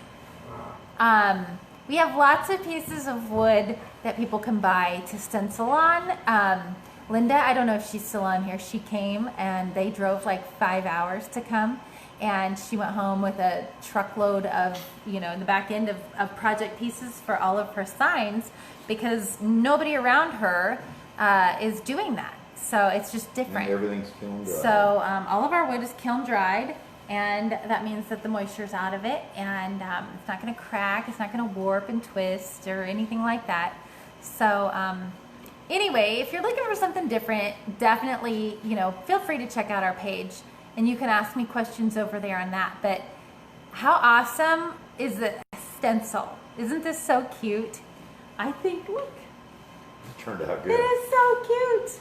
Speaker 1: We have lots of pieces of wood that people can buy to stencil on. Linda, I don't know if she's still on here. She came and they drove like 5 hours to come, and she went home with a truckload of, you know, in the back end of project pieces for all of her signs, because nobody around her is doing that. So it's just different.
Speaker 2: And everything's kiln dried.
Speaker 1: So all of our wood is kiln dried, and that means that the moisture's out of it, and it's not going to crack, it's not going to warp and twist or anything like that. So anyway, if you're looking for something different, definitely, you know, feel free to check out our page, and you can ask me questions over there on that. But how awesome is the stencil? Isn't this so cute? I think, look,
Speaker 2: It turned out
Speaker 1: it
Speaker 2: good.
Speaker 1: is so cute.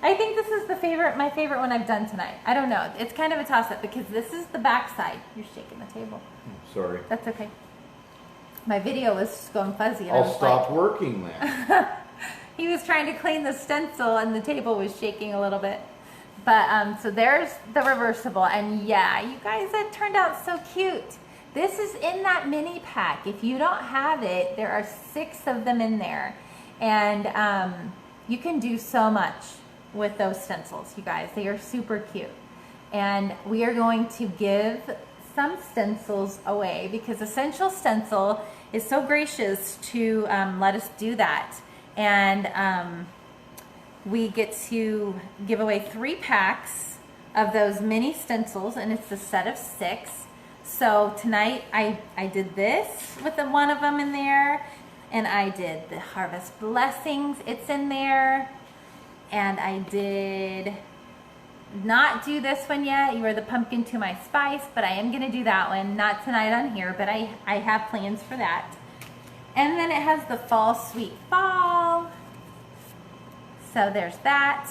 Speaker 1: I think this is my favorite one I've done tonight. I don't know. It's kind of a toss-up because this is the back side. You're shaking the table.
Speaker 2: Sorry.
Speaker 1: That's okay. My video was just going fuzzy. And I
Speaker 2: I'll
Speaker 1: was
Speaker 2: stop
Speaker 1: like,
Speaker 2: working then.
Speaker 1: he was trying to clean the stencil and the table was shaking a little bit. But so there's the reversible. And yeah, you guys, that turned out so cute. This is in that mini pack. If you don't have it, there are 6 of them in there. And you can do so much with those stencils, you guys. They are super cute. And we are going to give some stencils away because Essential Stencil is so gracious to let us do that. And we get to give away 3 packs of those mini stencils, and it's a set of 6. So tonight I did this with one of them in there, and I did the Harvest Blessings, it's in there, and I did not do this one yet. You are the pumpkin to my spice, but I am going to do that one. Not tonight on here, but I have plans for that. And then it has the Fall Sweet Fall. So there's that.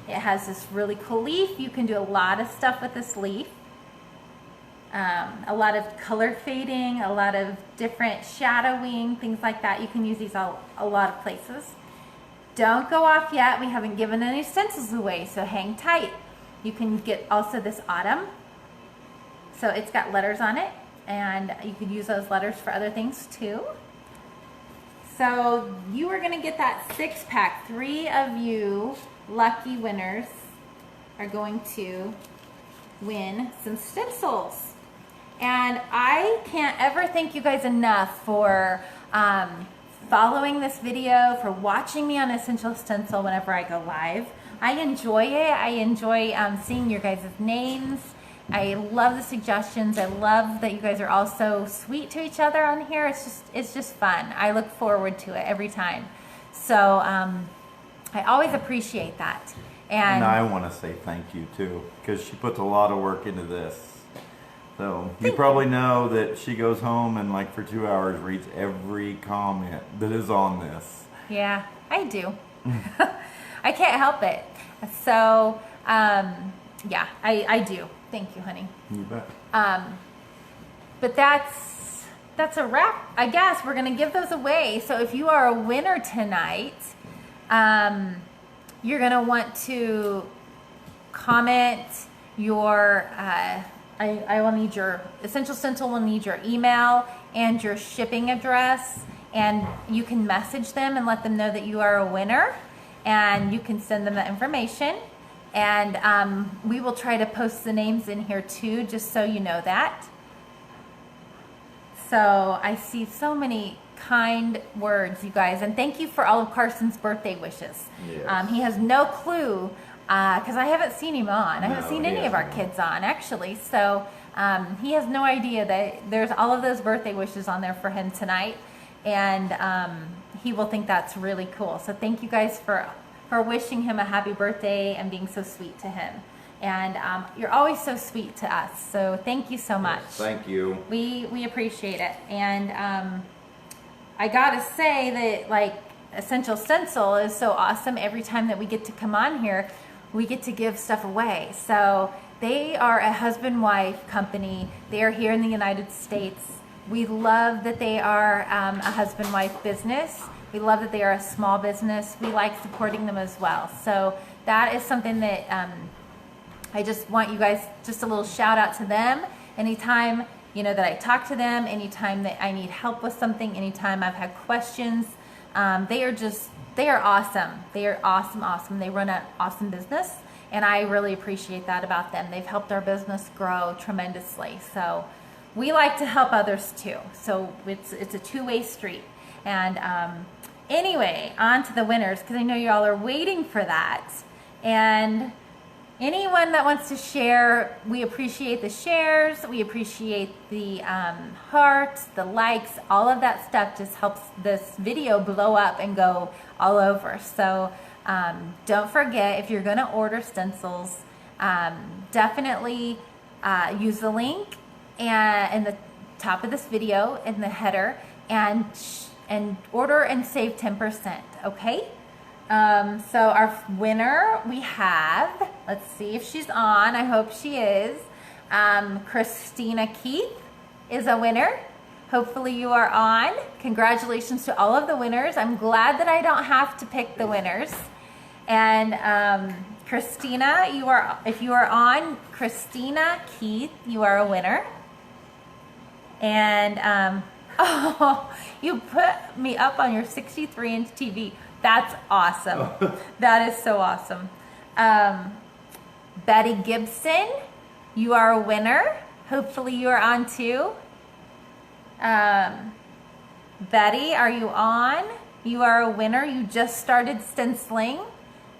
Speaker 1: It has this really cool leaf. You can do a lot of stuff with this leaf. A lot of color fading, a lot of different shadowing, things like that. You can use these a lot of places. Don't go off yet. We haven't given any stencils away, so hang tight. You can get also this autumn. So it's got letters on it, and you could use those letters for other things too. So you are gonna get that 6-pack. 3 of you lucky winners are going to win some stencils. And I can't ever thank you guys enough for following this video, for watching me on Essential Stencil whenever I go live. I enjoy it. I enjoy seeing your guys' names. I love the suggestions. I love that you guys are all so sweet to each other on here. It's just fun. I look forward to it every time. So I always appreciate that.
Speaker 2: And I want to say thank you too, because she puts a lot of work into this. So you probably know that she goes home and like for 2 hours reads every comment that is on this.
Speaker 1: Yeah, I do. I can't help it. So yeah, I do. Thank you, honey.
Speaker 2: You bet.
Speaker 1: But that's a wrap. I guess we're gonna give those away. So if you are a winner tonight, you're gonna want to comment your. I will need your Essential Stencil will need your email and your shipping address, and you can message them and let them know that you are a winner, and you can send them that information. And we will try to post the names in here too, just so you know that. So I see so many kind words, you guys, and thank you for all of Carson's birthday wishes.
Speaker 2: Yes.
Speaker 1: He has no clue, because I haven't seen him on. I haven't seen any of our
Speaker 2: hasn't.
Speaker 1: kids on, actually. So he has no idea that there's all of those birthday wishes on there for him tonight, and he will think that's really cool. So thank you guys for wishing him a happy birthday and being so sweet to him. And you're always so sweet to us. So thank you so much.
Speaker 2: Yes, thank you.
Speaker 1: We appreciate it. And I gotta say that, like, Essential Stencil is so awesome. Every time that we get to come on here, we get to give stuff away. So they are a husband-wife company. They are here in the United States. We love that they are a husband-wife business. We love that they are a small business. We like supporting them as well. So that is something that I just want you guys, just a little shout out to them. Anytime, you know, that I talk to them, anytime that I need help with something, anytime I've had questions, they are awesome. They are awesome. They run an awesome business, and I really appreciate that about them. They've helped our business grow tremendously. So we like to help others too. So it's a two-way street. And anyway, on to the winners, because I know you all are waiting for that. And anyone that wants to share, we appreciate the shares, we appreciate the hearts, the likes, all of that stuff just helps this video blow up and go all over. So don't forget, if you're gonna order stencils, definitely use the link in the top of this video, in the header, and order and save 10%, okay? So our winner we have, let's see if she's on, I hope she is. Christina Keith is a winner. Hopefully you are on. Congratulations to all of the winners. I'm glad that I don't have to pick the winners. And Christina, if you are on, Christina Keith, you are a winner. And oh, you put me up on your 63-inch TV. That's awesome. That is so awesome. Betty Gibson, you are a winner. Hopefully you are on too. Betty, are you on? You are a winner. You just started stenciling.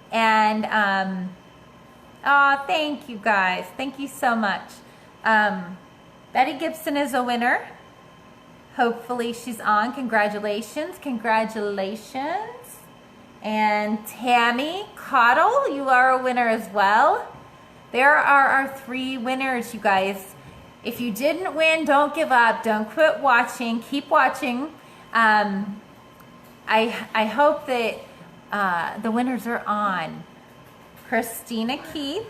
Speaker 1: And thank you guys. Thank you so much. Betty Gibson is a winner. Hopefully she's on. Congratulations. Congratulations. And Tammy Cottle, you are a winner as well. There are our 3 winners, you guys. If you didn't win, don't give up. Don't quit watching. Keep watching. I hope that the winners are on. Christina Keith,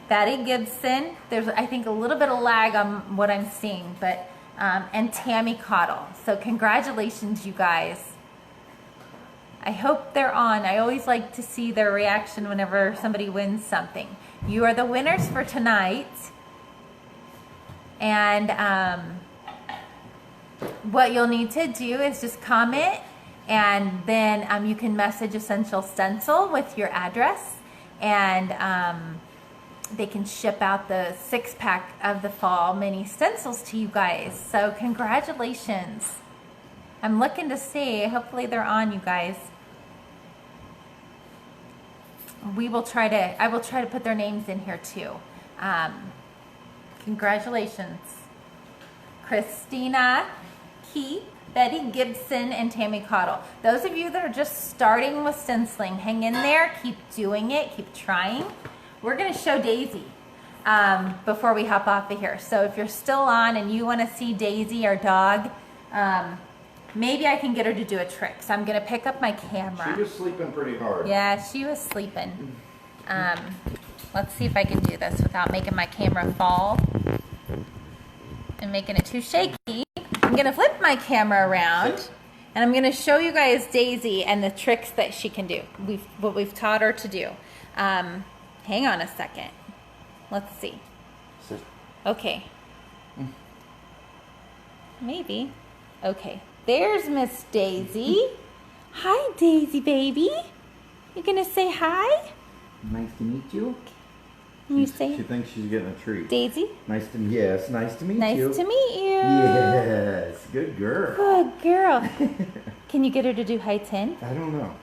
Speaker 1: Betty Gibson. There's, I think, a little bit of lag on what I'm seeing, but and Tammy Cottle. So congratulations, you guys. I hope they're on. I always like to see their reaction whenever somebody wins something. You are the winners for tonight. And what you'll need to do is just comment, and then you can message Essential Stencil with your address, and they can ship out the 6-pack of the fall mini stencils to you guys. So congratulations. I'm looking to see. Hopefully they're on, you guys. I will try to put their names in here too. Congratulations. Christina Keith, Betty Gibson, and Tammy Cottle. Those of you that are just starting with stenciling, hang in there, keep doing it, keep trying. We're gonna show Daisy before we hop off of here. So if you're still on and you wanna see Daisy, our dog, maybe I can get her to do a trick. So I'm gonna pick up my camera.
Speaker 2: She was sleeping pretty hard.
Speaker 1: Yeah, she was sleeping. Let's see if I can do this without making my camera fall and making it too shaky. I'm gonna flip my camera around and I'm gonna show you guys Daisy and the tricks that she can do. What we've taught her to do. Hang on a second. Let's see.
Speaker 2: Sit.
Speaker 1: Okay. Maybe. Okay. There's Miss Daisy. Hi, Daisy baby. You gonna say hi?
Speaker 2: Nice to meet you.
Speaker 1: You say
Speaker 2: She thinks she's getting a treat.
Speaker 1: Daisy.
Speaker 2: Nice to meet you.
Speaker 1: Nice to meet you.
Speaker 2: Yes, good girl.
Speaker 1: Good girl. Can you get her to do high 10?
Speaker 2: I don't know.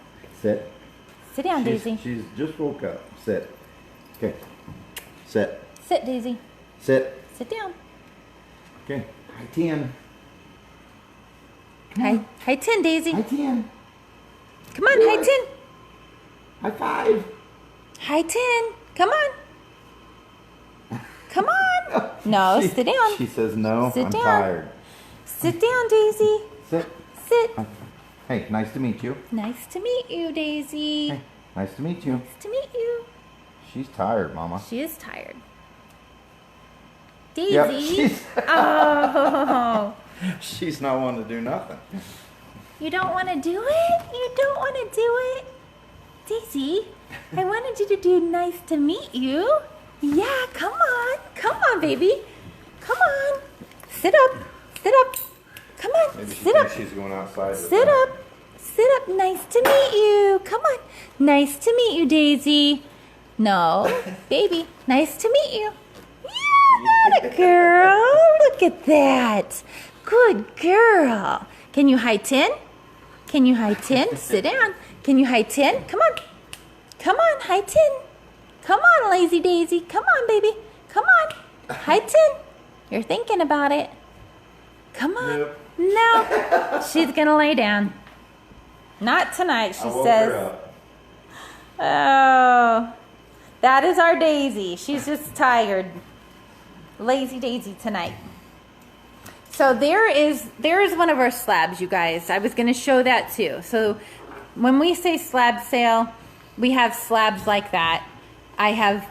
Speaker 2: Sit.
Speaker 1: Sit down, Daisy.
Speaker 2: She's just woke up. Sit. Okay. Sit.
Speaker 1: Sit, Daisy.
Speaker 2: Sit.
Speaker 1: Sit down.
Speaker 2: Okay. High 10.
Speaker 1: High 10, Daisy.
Speaker 2: High 10.
Speaker 1: Come on,
Speaker 2: Good.
Speaker 1: high 10.
Speaker 2: High 5.
Speaker 1: High 10. Come on. Come on. No, sit down.
Speaker 2: She says no.
Speaker 1: Sit
Speaker 2: I'm
Speaker 1: down.
Speaker 2: tired.
Speaker 1: Sit down, Daisy.
Speaker 2: Sit.
Speaker 1: Sit.
Speaker 2: Hey, nice to meet you.
Speaker 1: Nice to meet you, Daisy.
Speaker 2: Hey, nice to meet you.
Speaker 1: Nice to meet you.
Speaker 2: She's tired, Mama.
Speaker 1: She is tired. Daisy.
Speaker 2: Yep, she's
Speaker 1: Oh.
Speaker 2: she's not wanting to do nothing.
Speaker 1: You don't want to do it? You don't want to do it? Daisy, I wanted you to do nice to meet you. Yeah, come on. Come on, baby. Come on. Sit up. Sit up. Come on.
Speaker 2: Maybe she
Speaker 1: Sit up.
Speaker 2: thinks she's going outside.
Speaker 1: Sit up. Sit up. Nice to meet you. Come on. Nice to meet you, Daisy. No, baby. Nice to meet you. Yeah, that a girl. Look at that. Good girl. Can you high 10? Can you high 10? Sit down. Can you high 10? Come on. Come on, high 10. Come on, lazy Daisy. Come on, baby. Come on. High 10. You're thinking about it. Come on.
Speaker 2: Nope.
Speaker 1: No. She's going to lay down. Not tonight, she
Speaker 2: I woke
Speaker 1: says.
Speaker 2: her up.
Speaker 1: Oh. That is our Daisy. She's just tired. Lazy Daisy tonight. So there is one of our slabs, you guys. I was going to show that too. So when we say slab sale, we have slabs like that.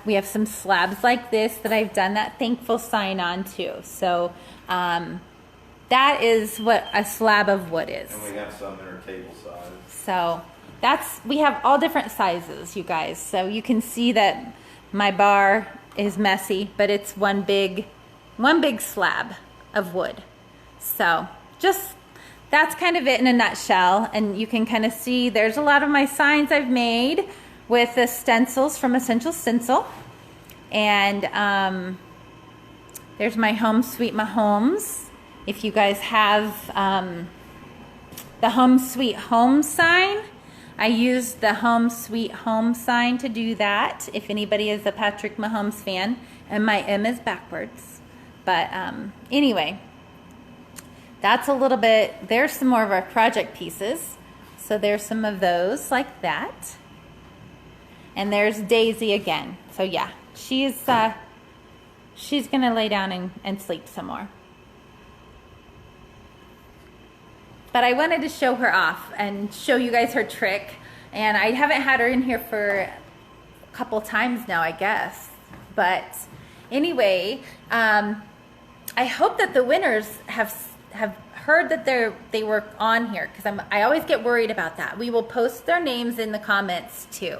Speaker 1: We have some slabs like this that I've done that thankful sign on too. So that is what a slab of wood is.
Speaker 2: And we have some that are table size.
Speaker 1: So we have all different sizes, you guys. So you can see that my bar is messy, but it's one big slab of wood. So that's kind of it in a nutshell. And you can kind of see there's a lot of my signs I've made with the stencils from Essential Stencil. And there's my Home Sweet Mahomes. If you guys have the Home Sweet Home sign, I used the Home Sweet Home sign to do that, if anybody is a Patrick Mahomes fan. And my M is backwards. But anyway, that's a little bit, there's some more of our project pieces. So there's some of those like that. And there's Daisy again. So yeah, she's gonna lay down and sleep some more. But I wanted to show her off and show you guys her trick. And I haven't had her in here for a couple times now, I guess. But anyway, I hope that the winners have heard that they were on here, because I always get worried about that. We will post their names in the comments too.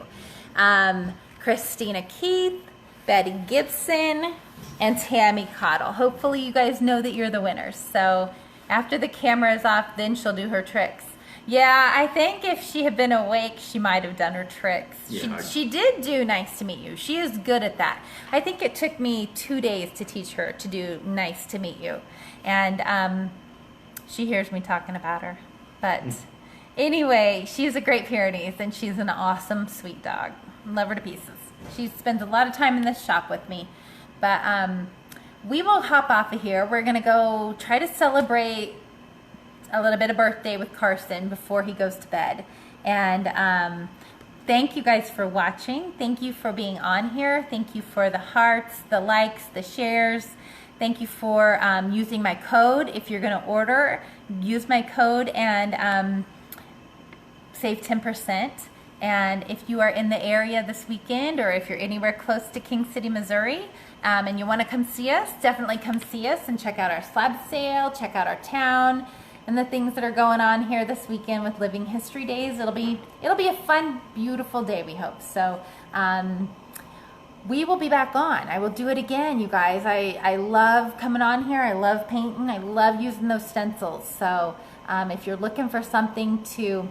Speaker 1: Christina Keith, Betty Gibson, and Tammy Cottle. Hopefully you guys know that you're the winners. So after the camera is off, then she'll do her tricks. Yeah, I think if she had been awake, she might have done her tricks.
Speaker 3: Yeah,
Speaker 1: she did do nice to meet you. She is good at that. I think it took me 2 days to teach her to do nice to meet you. And she hears me talking about her. But anyway, she's a Great Pyrenees, and she's an awesome, sweet dog. Love her to pieces. She spends a lot of time in this shop with me. But we will hop off of here. We're going to go try to celebrate a little bit of birthday with Carson before he goes to bed. And thank you guys for watching. Thank you for being on here. Thank you for the hearts, the likes, the shares. Thank you for using my code. If you're going to order, use my code and save 10%. And if you are in the area this weekend, or if you're anywhere close to King City, Missouri, and you want to come see us, definitely come see us and check out our slab sale, check out our town, and the things that are going on here this weekend with Living History Days. It'll be a fun, beautiful day, we hope. So we will be back on. I will do it again, you guys. I love coming on here. I love painting. I love using those stencils. So if you're looking for something to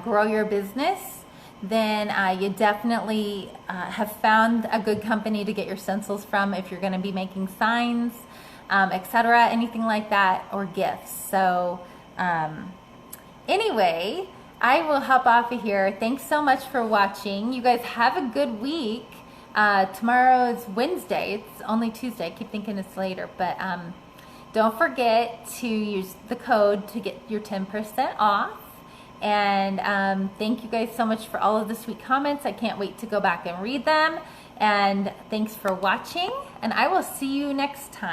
Speaker 1: grow your business, then you definitely have found a good company to get your stencils from if you're going to be making signs, etc., anything like that, or gifts. So anyway, I will hop off of here. Thanks so much for watching. You guys have a good week. Tomorrow is Wednesday. It's only Tuesday. I keep thinking it's later, but don't forget to use the code to get your 10% off. And thank you guys so much for all of the sweet comments. I can't wait to go back and read them. And thanks for watching, and I will see you next time.